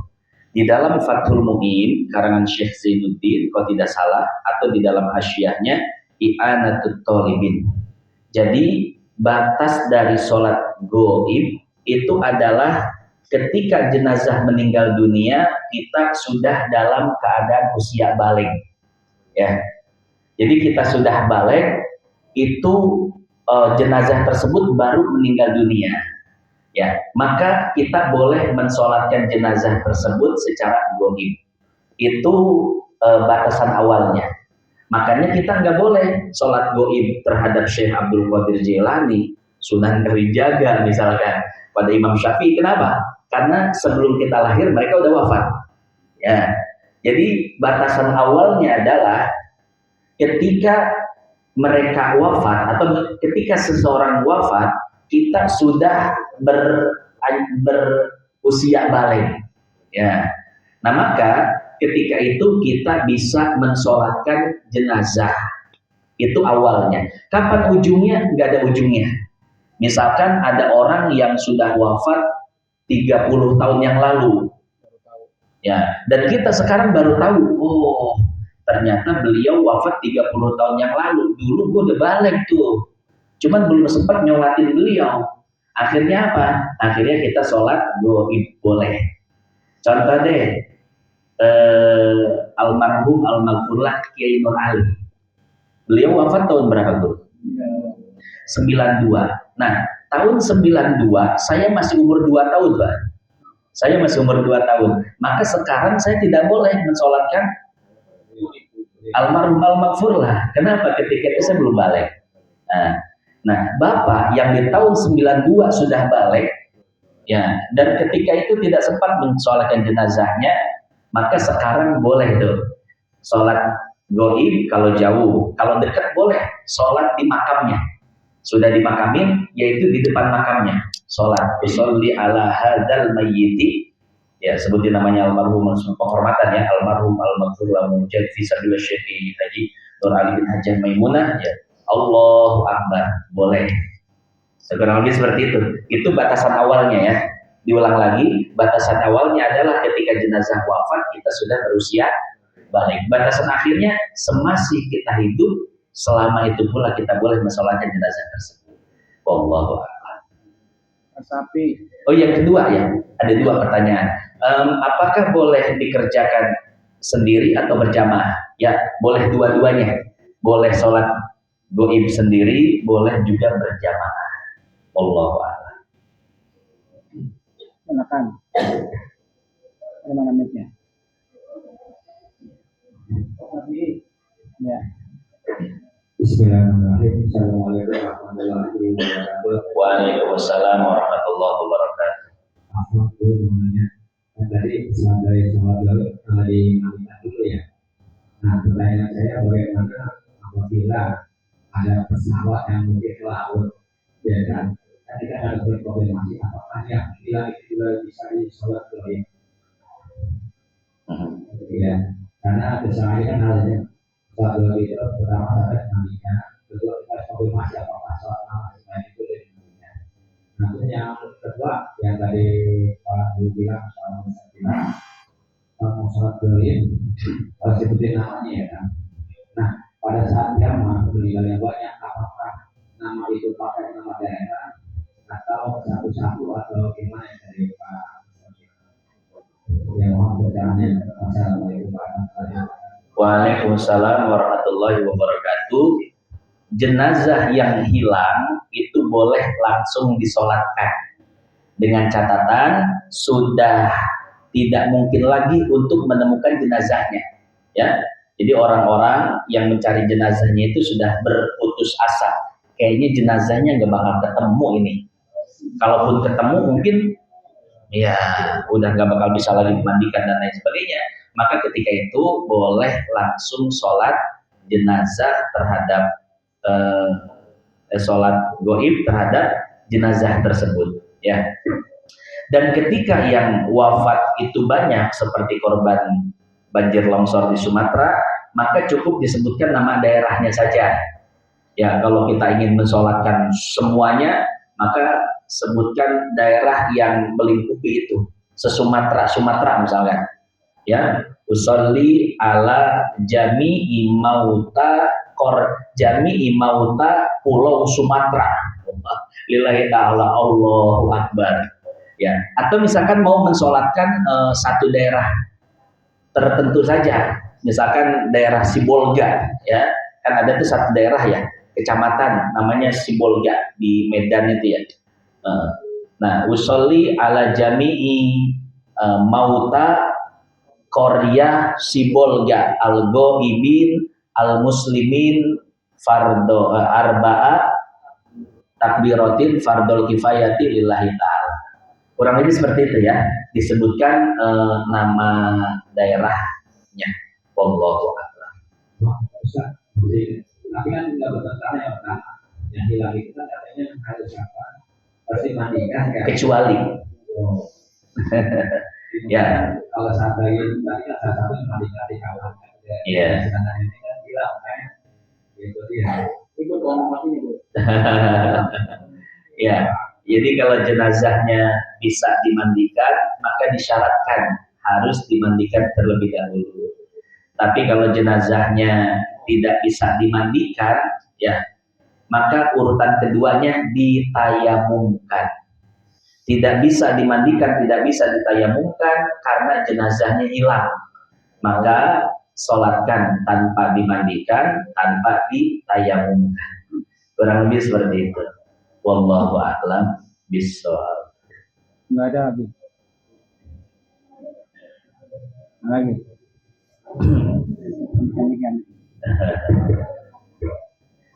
Di dalam Fathul Mu'in karangan Syekh Zainuddin kalau tidak salah, atau di dalam hasyiahnya I'anatut Thalibin. Jadi batas dari sholat gaib itu adalah ketika jenazah meninggal dunia kita sudah dalam keadaan usia balik. Ya. Jadi kita sudah balik itu jenazah tersebut baru meninggal dunia. Ya, maka kita boleh mensolatkan jenazah tersebut secara gaib. Itu batasan awalnya. Makanya kita nggak boleh sholat gaib terhadap Syekh Abdul Qadir Jailani, Sunan Kalijaga misalkan, pada Imam Syafi'i. Kenapa? Karena sebelum kita lahir mereka udah wafat. Ya, jadi batasan awalnya adalah ketika mereka wafat atau ketika seseorang wafat, kita sudah berusia balik. Ya. Nah, maka ketika itu kita bisa mensolatkan jenazah. Itu awalnya. Kapan ujungnya? Nggak ada ujungnya. Misalkan ada orang yang sudah wafat 30 tahun yang lalu. Ya, dan kita sekarang baru tahu, oh, ternyata beliau wafat 30 tahun yang lalu. Dulu gue udah balik tuh. Cuman belum sempat nyolatin beliau. Akhirnya apa? Akhirnya kita sholat gaib boleh. Contoh deh, almarhum almarhumlah Kiai Nur Ali. Beliau wafat tahun berapa, Bro? 92. Nah, tahun 92 saya masih umur 2 tahun, Pak. Saya masih umur 2 tahun. Maka sekarang saya tidak boleh mensolatkan almarhum al-maghfurlah. Kenapa? Ketika itu saya belum balik. Nah, Bapak yang di tahun 92 sudah balik, ya, dan ketika itu tidak sempat mensolatkan jenazahnya, maka sekarang boleh tuh sholat gaib kalau jauh, kalau dekat boleh sholat di makamnya. Sudah dimakamin, yaitu di depan makamnya. Sholat, usolli ala hadzal mayyiti, ya sebutin namanya almarhum, penghormatan ya, almarhum al-maghfur lahu mujad fi sabilillah Syekh Haji Nur Ali bin Hajjah Maimunah, ya. Allahu Akbar, boleh. Sekurang lebih seperti itu. Itu batasan awalnya ya. Diulang lagi, batasan awalnya adalah ketika jenazah wafat kita sudah berusia balik. Batasan akhirnya semasih kita hidup, selama itu pula kita boleh mensolatkan jenazah tersebut. Wallahu a'lam. Sapi. Oh, yang kedua ya, ada 2 pertanyaan. Apakah boleh dikerjakan sendiri atau berjamaah? Ya, boleh dua-duanya. Boleh sholat gaib sendiri, boleh juga berjamaah. Wallahu a'lam. Silakan. Bagaimana mic-nya? Ya. Bismillahirrahmanirrahim. Assalamualaikum warahmatullahi wabarakatuh. Waalaikumsalam warahmatullahi wabarakatuh. Aku menanya tadi sebagai sholat gaib di Madinah dulu ya. Nah, pertanyaan saya bagaimana apabila ada pesawat yang mungkin ke laut, ya kan? Tadi kan ada berproblemasi apakah yang hilang itu juga bisa di sholat gaib? Ya, karena misalnya kan ada sholat gaib itu pertama ada Madinah, kedua kita konfirmasi apakah sholat lain itu dari Madinah. Nah, yang kedua yang tadi Pak Guru bilang soal sholat gaib, sebutin namanya ya kan. Nah, pada saat jamaah meninggal yang banyak, apakah nama itu pakai nama daerah atau satu-satu atau gimana dari Pak? Yang mohon berjalannya. Assalamualaikum warahmatullahi wabarakatuh. Waalaikumsalam warahmatullahi wabarakatuh. Jenazah yang hilang itu boleh langsung disolatkan dengan catatan sudah tidak mungkin lagi untuk menemukan jenazahnya, ya. Jadi orang-orang yang mencari jenazahnya itu sudah berputus asa. Kayaknya jenazahnya nggak bakal ketemu ini. Kalaupun ketemu mungkin ya udah nggak bakal bisa lagi dimandikan dan lain sebagainya. Maka ketika itu boleh langsung sholat jenazah terhadap sholat gaib terhadap jenazah tersebut, ya. Dan ketika yang wafat itu banyak seperti korban banjir longsor di Sumatera, maka cukup disebutkan nama daerahnya saja. Ya, kalau kita ingin mensolatkan semuanya, maka sebutkan daerah yang melingkupi itu. Sumatera misalkan. Ya, usolli ala jami'i mauta Pulau Sumatera. Lillahi ta'ala, Allahu Akbar. Ya, atau misalkan mau mensolatkan satu daerah tertentu saja, misalkan daerah Sibolga, ya, kan ada tuh satu daerah ya, kecamatan namanya Sibolga di Medan itu ya. Nah, usolli ala jami'i mauta Korea Sibolga al-ghaibin al-muslimin fardo arba'a takbiratin fardol kifayati lillahi ta'ala. Kurang lebih seperti itu ya, disebutkan nama daerahnya. Wallahu a'lam. Ustaz, tapi kan tidak bertentangan ya Pak. Yang hilang itu kan katanya harus apa? Harus dimandikan kan? Kecuali ya, kalau sampai tadi kan salah satu dimandikan di kawan. Iya. Sedangkan ini kan hilang kan? Itu dia. Ikut orang ini Bu. Ya, jadi kalau jenazahnya bisa dimandikan, maka disyaratkan harus dimandikan terlebih dahulu. Tapi kalau jenazahnya tidak bisa dimandikan, ya, maka urutan keduanya ditayamumkan. Tidak bisa dimandikan, tidak bisa ditayamumkan karena jenazahnya hilang. Maka sholatkan tanpa dimandikan, tanpa ditayamumkan. Kurang lebih seperti itu. Wallahu a'lam bishawab. Enggak ada lagi. Lagi.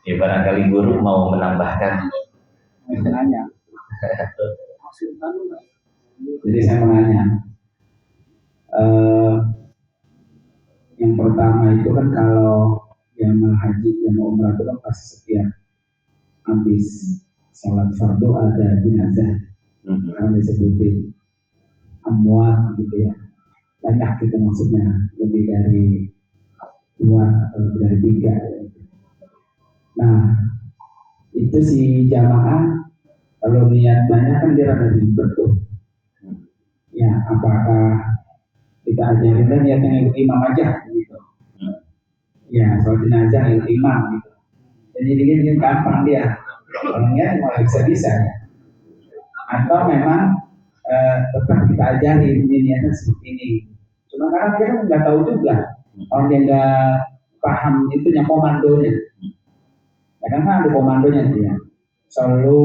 Ya, barangkali guru mau menambahkan. Nanya. Jadi saya mau nanya, yang pertama itu kan kalau yang haji, yang umrah itu kan pas setiap habis sholat fardu ada jenazah, karena disebutin amwat gitu ya, banyak gitu maksudnya, lebih dari 2 atau lebih dari 3. Nah itu si jamaah kalau niat banyak kan dia rada ribet tuh. Ya, apakah kita ajarin dan niatnya ikut imam aja gitu. Ya, soal jenazah ikut imam gitu. Jadi ini gampang dia. Kalau niat malah bisa-bisa ya. Atau memang tetap kita ajarin ini niatnya seperti ini. Cuma karena dia kan nggak tahu juga. Kalau dia nggak paham itunya komandonya. Ya kan ada komandonya dia. Selalu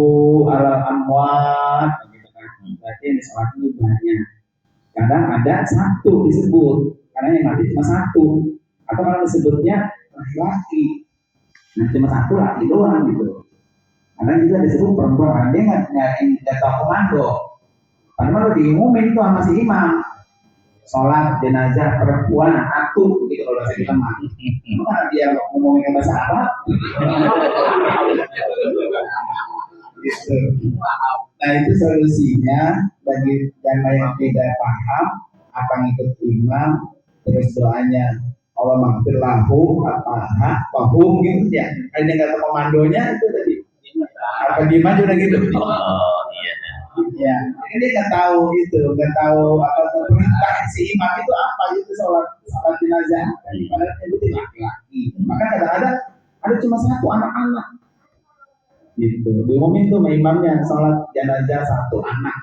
ala amwat gitu kan. Berarti yang sholat itu banyak. Kadang ada 1 disebut karena yang mati cuma 1. Atau kalau disebutnya laki-laki, nah cuma 1 laki doang gitu. Karena juga disebut perempuan, dia nggak tahu komando. Karena kalau diumumin tuh sama si imam, sholat jenazah perempuan 1 gitu kalau saya kita mati. Karena dia ngomongin bahasa Arab. Gitu. Nah itu solusinya bagi jamaah yang tidak paham apa ngikut imam, terus doanya Allah maghfir lahu pahum gitu ya. Ada yang kata komandonya itu tadi apa diman udah gitu. Oh iya. Ya, ini dia nggak tahu itu, nggak tahu apa perintah si imam itu apa itu sholat jenazah. Padahal itu laki-laki. Maka kadang-kadang ada cuma 1 anak-anak. Gitu. Diumumin tuh sama imamnya sholat jenazah 1 anak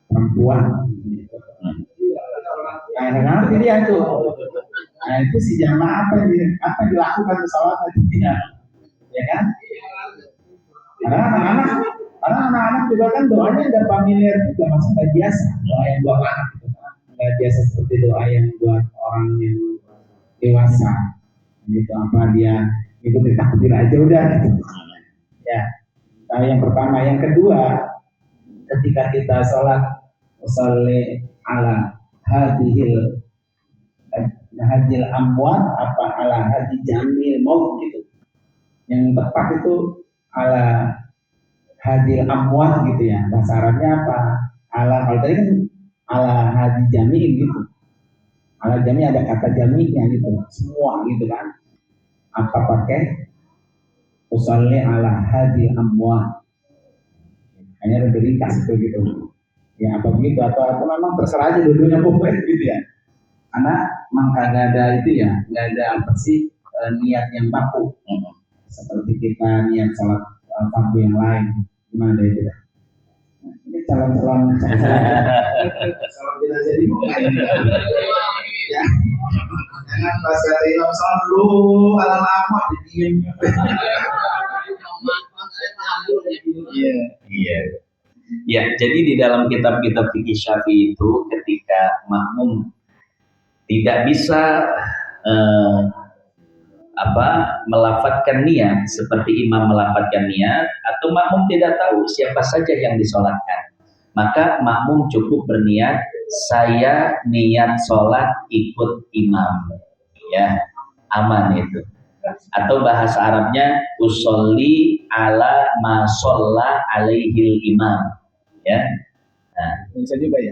perempuan. Gitu. Nah, kadang-kadang dia tuh. Nah, itu si jamaah apa yang dilakukan sholat dia, ya kan? Karena anak-anak juga kan doanya nggak familiar juga, maksudnya biasa doa yang buat anak itu kan nggak biasa seperti doa yang buat orang yang dewasa. Itu apa dia ikuti takbir aja udah gitu. Ya, nah yang pertama, yang kedua, ketika kita sholat usolli ala hadhil amwat apa ala hadi jamil maut gitu. Yang tepat itu ala hadil amwat gitu ya. Bahasa Arabnya apa? Ala, kalau tadi kan ala hadi jami'in gitu. Ala jami ada kata jami'nya gitu, semua gitu kan. Apa pakai usalli ala hadi amwat? Hanya lebih ringkas itu gitu. Ya apa begitu atau memang terserah aja dulunya pokoknya gitu ya. Karena memang kagak ada itu ya, nggak ada apa sih niat yang baku. Seperti kita niat sholat fardu yang lain, gimana itu dah? Ini calon-calon tidak jadi bukan ya. Jangan pas kata imam sholat dulu ala lama diem. Iya. Ya, jadi di dalam kitab-kitab fikih Syafi'i itu ketika makmum tidak bisa melafadzkan niat seperti imam melafadzkan niat atau makmum tidak tahu siapa saja yang disolatkan, maka makmum cukup berniat saya niat sholat ikut imam, ya aman itu. Atau bahasa Arabnya usolli ala ma sholla alaihil imam, ya. Nah, Bisa juga ya.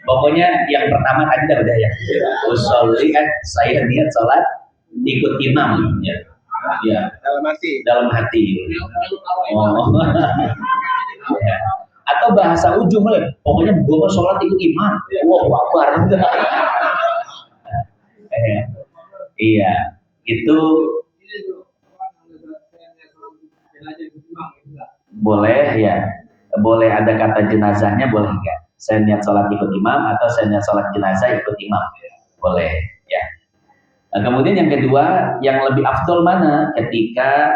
Pokoknya yang pertama tadi udah ya. Usolli kan saya niat sholat ikut imam, ya. Ya. Dalam hati. Oh. Ya. Atau bahasa ujung ya. Pokoknya gue mau sholat ikut imam. Wow, akbar. Iya, itu boleh ya. Boleh ada kata jenazahnya, boleh enggak? Saya niat sholat ikut imam atau saya niat sholat jenazah ikut imam, boleh ya. Nah, kemudian yang kedua, yang lebih afdol mana? Ketika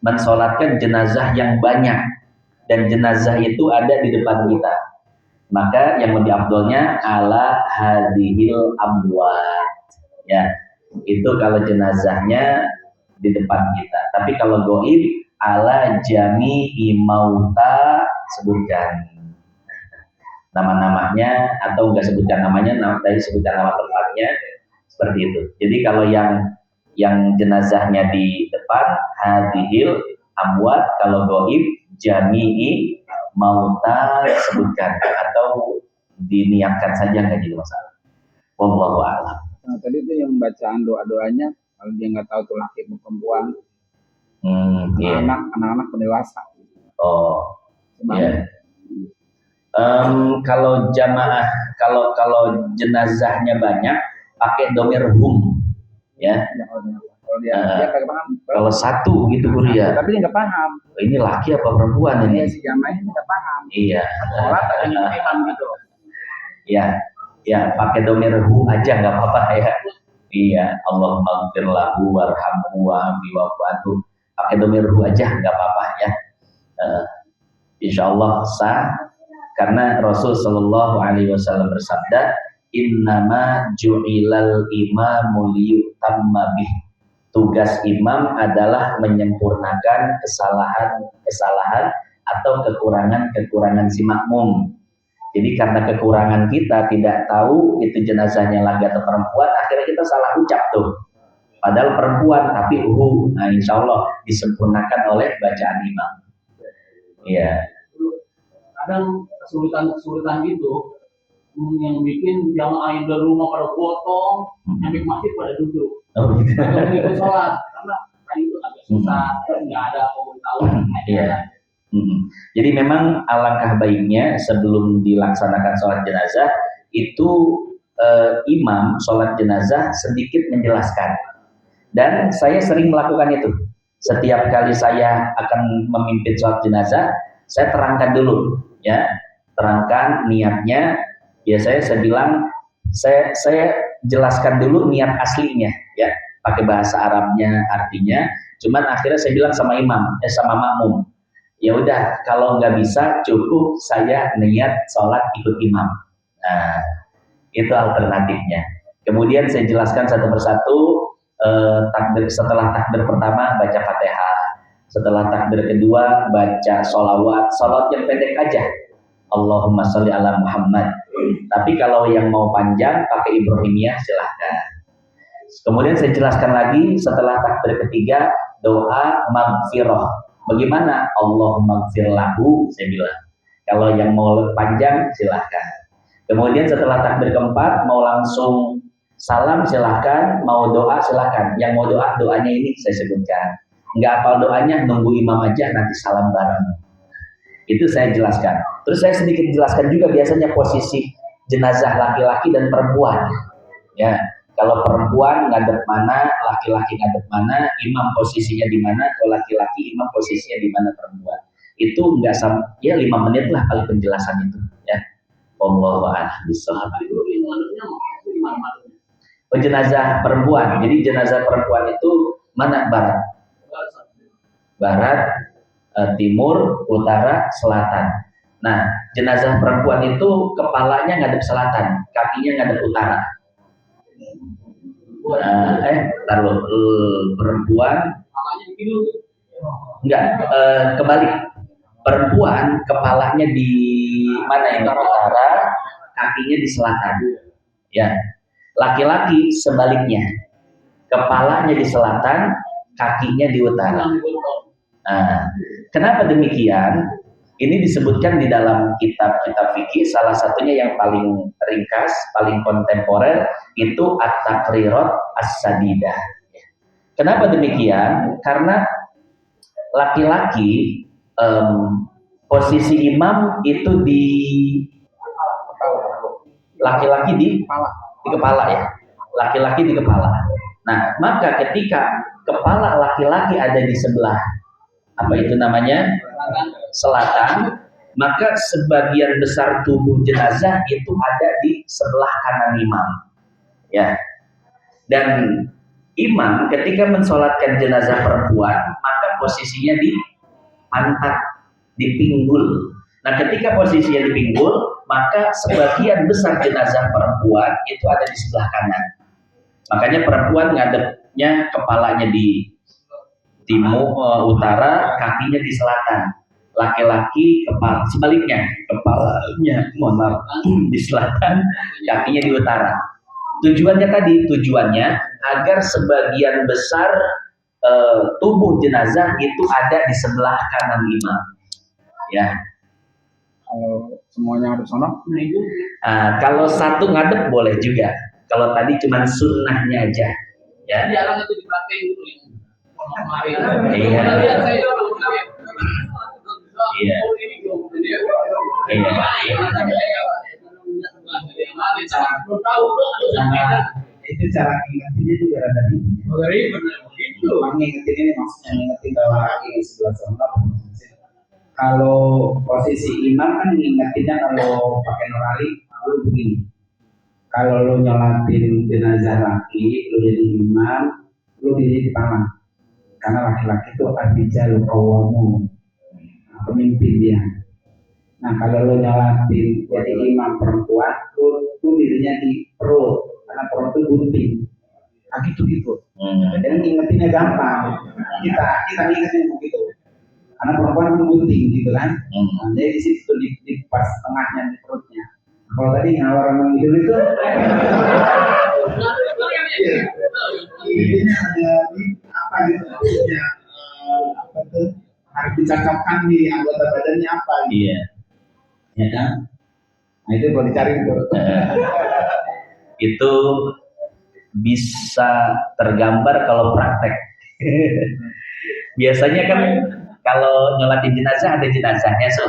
mensolatkan jenazah yang banyak dan jenazah itu ada di depan kita, maka yang lebih afdolnya ala hadhil amwat, ya. Itu kalau jenazahnya di depan kita. Tapi kalau goib ala jami'i mauta, sebutkan nama-namanya atau enggak sebutkan namanya, tapi sebutkan nama tempatnya, seperti itu. Jadi kalau yang jenazahnya di depan hadhil amwat, kalau goib jami'i mauta, sebutkan atau diniatkan saja, nggak jadi masalah. Wallahu a'lam. Nah, tadi itu yang bacaan doa-doanya kalau dia nggak tahu tuh laki atau perempuan, Iya. anak-anak pendewasa. Oh, Sebenarnya. Kalau jamaah, kalau jenazahnya banyak, pakai domir hum, ya. Kalau dia nggak paham. Kalau satu gitu guru ya. Tapi dia nggak paham. Ini laki apa perempuan ini? Si jamaah ini nggak paham. Iya. Sholat ada imam gitu. Ya, pakai domir hu aja nggak apa-apa ya. Iya, Allahumma ghfir lahu warhamhu wa'afi wa'fu anhu. Pakai domir hu aja nggak apa-apa ya. Insya Allah sah. Karena Rasul Shallallahu Alaihi Wasallam bersabda, Innama ju'ilal imamu liyutamma bih. Tugas imam adalah menyempurnakan kesalahan atau kekurangan si makmum. Jadi karena kekurangan kita tidak tahu itu jenazahnya laki atau perempuan, akhirnya kita salah ucap tuh. Padahal perempuan tapi nah insya Allah disempurnakan oleh bacaan imam. Iya. Kadang kesulitan itu yang bikin jamaah yang dari rumah pada potong, yang di masjid pada duduk. Oh gitu. Kalau sholat, karena tadi itu agak susah, nggak ada pemberitahuan. Iya. Jadi memang alangkah baiknya sebelum dilaksanakan sholat jenazah itu imam sholat jenazah sedikit menjelaskan. Dan saya sering melakukan itu. Setiap kali saya akan memimpin sholat jenazah, saya terangkan dulu, ya, terangkan niatnya. Biasanya saya bilang, saya jelaskan dulu niat aslinya, ya, pakai bahasa Arabnya artinya. Cuman akhirnya saya bilang sama sama makmum, ya udah kalau nggak bisa cukup saya niat sholat ikut imam. Nah, itu alternatifnya. Kemudian saya jelaskan satu persatu. Setelah takbir pertama baca Fatihah, setelah takbir kedua baca sholawat yang pendek aja, Allahumma sholli ala Muhammad. Tapi kalau yang mau panjang pakai Ibrahimiyah silahkan. Kemudian saya jelaskan lagi setelah takbir ketiga doa maghfirah. Bagaimana? Allahumma maghfir lahu, saya bilang. Kalau yang mau panjang silahkan. Kemudian setelah takbir keempat mau langsung salam silahkan, mau doa silahkan. Yang mau doa, doanya ini saya sebutkan. Nggak hafal doanya, nunggu imam aja nanti salam bareng. Itu saya jelaskan. Terus saya sedikit jelaskan juga biasanya posisi jenazah laki-laki dan perempuan. Ya, kalau perempuan ngadep mana, laki-laki ngadep mana, imam posisinya di mana, kalau laki-laki imam posisinya di mana perempuan. Itu nggak sampai ya 5 menit lah paling penjelasan itu. Ya, Wallahu a'lam bishawab. Oh, jenazah perempuan. Jadi jenazah perempuan itu mana? Barat, timur, utara, selatan. Nah, jenazah perempuan itu kepalanya ngadep selatan, kakinya ngadep utara. Taruh perempuan enggak, kebalik. Perempuan kepalanya di mana ini? Utara, kakinya di selatan. Ya. Laki-laki sebaliknya. Kepalanya di selatan, kakinya di utara. Nah, kenapa demikian? Ini disebutkan di dalam kitab-kitab fikih, salah satunya yang paling ringkas, paling kontemporer itu At-Taqrirat As-Sadidah. Kenapa demikian? Karena laki-laki posisi imam itu di laki-laki di kepala ya. Laki-laki di kepala. Nah, maka ketika kepala laki-laki ada di sebelah apa itu namanya? Selatan, maka sebagian besar tubuh jenazah itu ada di sebelah kanan imam. Ya. Dan imam ketika mensolatkan jenazah perempuan, maka posisinya di pantat, di pinggul. Nah, ketika posisinya di pinggul, maka sebagian besar jenazah perempuan itu ada di sebelah kanan. Makanya perempuan ngadepnya kepalanya di timur, utara, kakinya di selatan. Laki-laki kepala sebaliknya, kepalanya di selatan, kakinya di utara. Tujuannya agar sebagian besar tubuh jenazah itu ada di sebelah kanan imam. Ya. Kalau semuanya harus sono, kalau satu ngadep boleh juga. Kalau tadi cuma sunnahnya aja. Ya. Jarang itu dipakai dulu ya. Iya. Iya. Itu cara ingetinnya juga ada di mengingetin ini maksudnya mengingetin bahwa ini sebelah sana. Kalau posisi imam kan ngingetinnya kalau pakai nurali lu begini. Kalau lu nyolatin jenazah laki, lu jadi imam, lu diri di tangan. Karena laki-laki itu adijal kawamu, pemimpin dia. Nah, kalau lu nyolatin jadi imam perempuan, lu dirinya di perut, karena perut itu gunting. Nah, gitu. Dan ngingetinnya gampang. Kita ngingetin begitu. Karena perempuan itu gunting gitu kan. Nah, jadi di situ di pas tengahnya di perutnya. Nah, kalau tadi ngawar orang itu ini ada apa gitu maksudnya apa tuh harus dicocokkan di anggota badannya apa gitu. Iya. Ya kan? Nah itu boleh dicari tuh. Itu bisa tergambar kalau praktek. Biasanya kan kalau nyolatin jenazah ada jenazahnya, so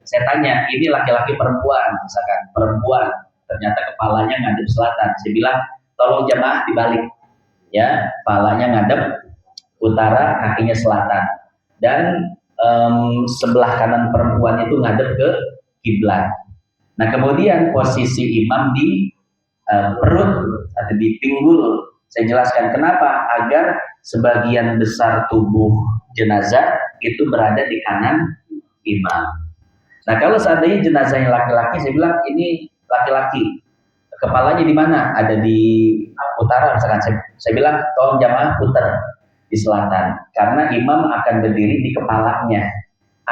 saya tanya ini laki-laki perempuan, misalkan perempuan ternyata kepalanya ngadep selatan, saya bilang tolong jamaah dibalik ya, kepalanya ngadep utara, kakinya selatan, dan sebelah kanan perempuan itu ngadep ke kiblat. Nah kemudian posisi imam di perut atau di pinggul, saya jelaskan kenapa, agar sebagian besar tubuh jenazah itu berada di kanan imam. Nah kalau seandainya jenazahnya laki-laki, saya bilang ini laki-laki, kepalanya di mana? Ada di utara misalkan, saya bilang tolong jamaah putar di selatan, karena imam akan berdiri di kepalanya,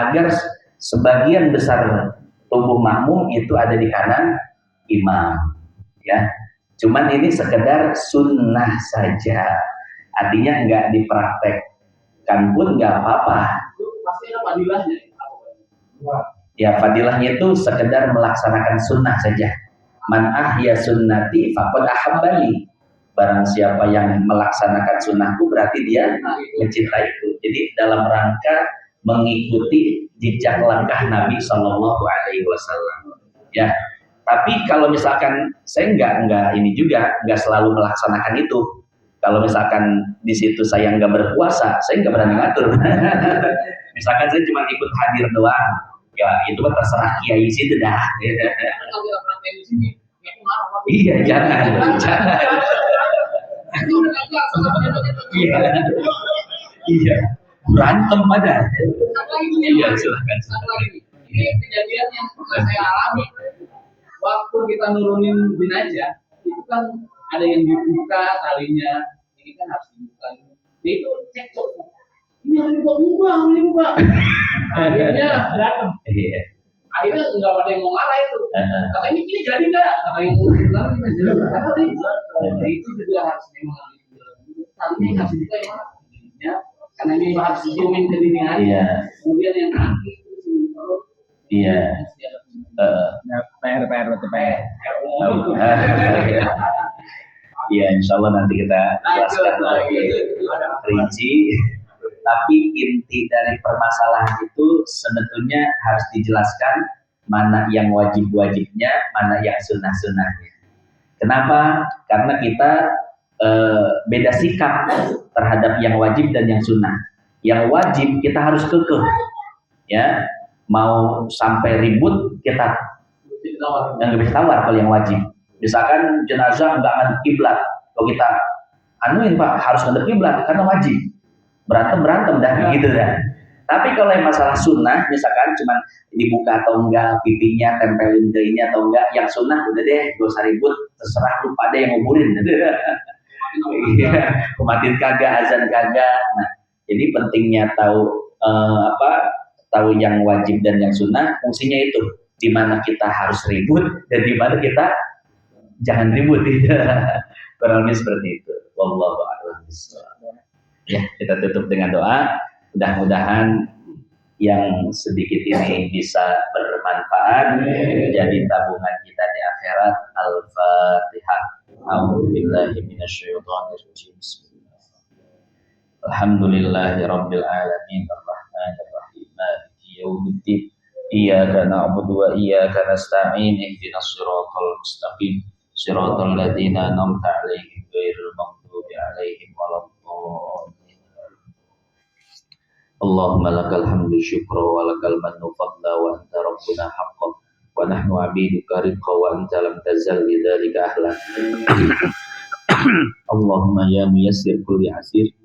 agar sebagian besar tubuh makmum itu ada di kanan imam. Ya, Cuman ini sekedar sunnah saja. Artinya nggak dipraktekkan pun nggak apa-apa. Itu pasti ada fadilahnya. Ya fadilahnya itu sekedar melaksanakan sunnah saja. Man ahya sunnati faqad ahabbani. Barang siapa yang melaksanakan sunnahku berarti dia mencintaiku. Jadi dalam rangka mengikuti jejak langkah Nabi Shallallahu Alaihi Wasallam. Ya, tapi kalau misalkan saya nggak ini juga nggak selalu melaksanakan itu. Kalau misalkan di situ saya nggak berpuasa, saya nggak berani ngatur. Misalkan saya cuma ikut hadir doang, ya itu kan terserah kiai situ dah. Iya, jangan. Iya, iya, berantem pada. Iya, silakan. Ini kejadian yang pernah saya alami. Waktu kita nurunin jenazah, itu kan ada yang dibuka talinya, ini kan harus dibuka. Dia itu cekcok. Ini harus dibuka. Akhirnya berantem. Iya. Akhirnya nggak ada yang mau ngalah itu. Kata ini jadi nggak? Kata yang mau bilang ini jadi. Karena itu juga harus memang talinya harus dibuka ya. Karena ini harus diciumin ke dinding aja. Iya. Kemudian yang kaki itu perut. Iya. PR berarti PR. Iya, insya Allah nanti kita jelaskan lagi rinci. Tapi inti dari permasalahan itu sebetulnya harus dijelaskan mana yang wajib-wajibnya, mana yang sunnah-sunnahnya. Kenapa? Karena kita beda sikap terhadap yang wajib dan yang sunnah. Yang wajib kita harus kekeh, ya. Mau sampai ribut kita yang lebih tawar kalau yang wajib. Misalkan jenazah nggak ngadep kiblat, kalau kita anuin Pak harus ngadep kiblat karena wajib. Berantem dah gitu dah. Tapi kalau yang masalah sunnah, misalkan cuma dibuka atau enggak, pipinya tempelin ke ini atau enggak, yang sunnah udah deh, gak usah ribut, terserah lu pada yang nguburin. Kematin kagak, azan kagak. Nah, jadi pentingnya tahu tahu yang wajib dan yang sunnah, fungsinya itu di mana kita harus ribut dan di mana kita jangan ribut. Kurang lebih seperti itu. Wallahu a'lam bishawab. Ya, kita tutup dengan doa. Mudah-mudahan yang sedikit ini bisa bermanfaat menjadi tabungan kita di akhirat. Al-Fatihah. A'udzubillahi minasyaitonirrajim. Alhamdulillahirabbil alamin arrahmanir rahim maliki yaumiddin. Iyyaka na'budu wa iyyaka nasta'in ihdinas siratal mustaqim siratal ladzina an'amta 'alaihim ghairil maghdubi 'alaihim waladdallin. Allahumma lakal hamdu syukra wa lakal mannu fadla wa anta rabbuna haqqan wa nahnu 'abiduka ridqa wa anta lam tazal bidzalika ahlan. Allahumma ya muyassir kulli 'asir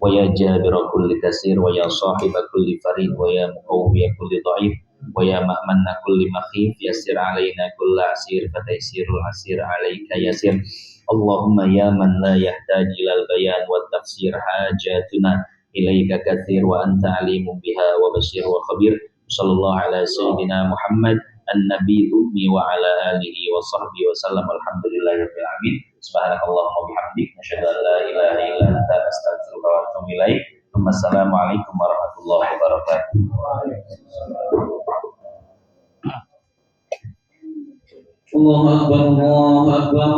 wa ya jabira kulli kasir wa ya sahiba kulli farid wa ya muqawwiya kulli dha'if wa ya ma'manna kulli makhif yassir 'alaina kulla 'asir fataysirul 'asir 'alaika yasir. Allahumma ya man la yahtaji ilal bayan wa tafsir hajatuna ilaika katsir wa anta alimun biha wa basir wa khabir. Sallallahu ala sayyidina Muhammad an-nabi ummi wa ala alihi wa sahbihi wa sallam. Alhamdulillahirabbil alamin. Subhanakallahumma wa bihamdik nasyhadu an la ilaha illa anta astaghfiruka wa atubu ilaik. Wassalamualaikum warahmatullahi wabarakatuh. Allahu akbar, Allahu akbar.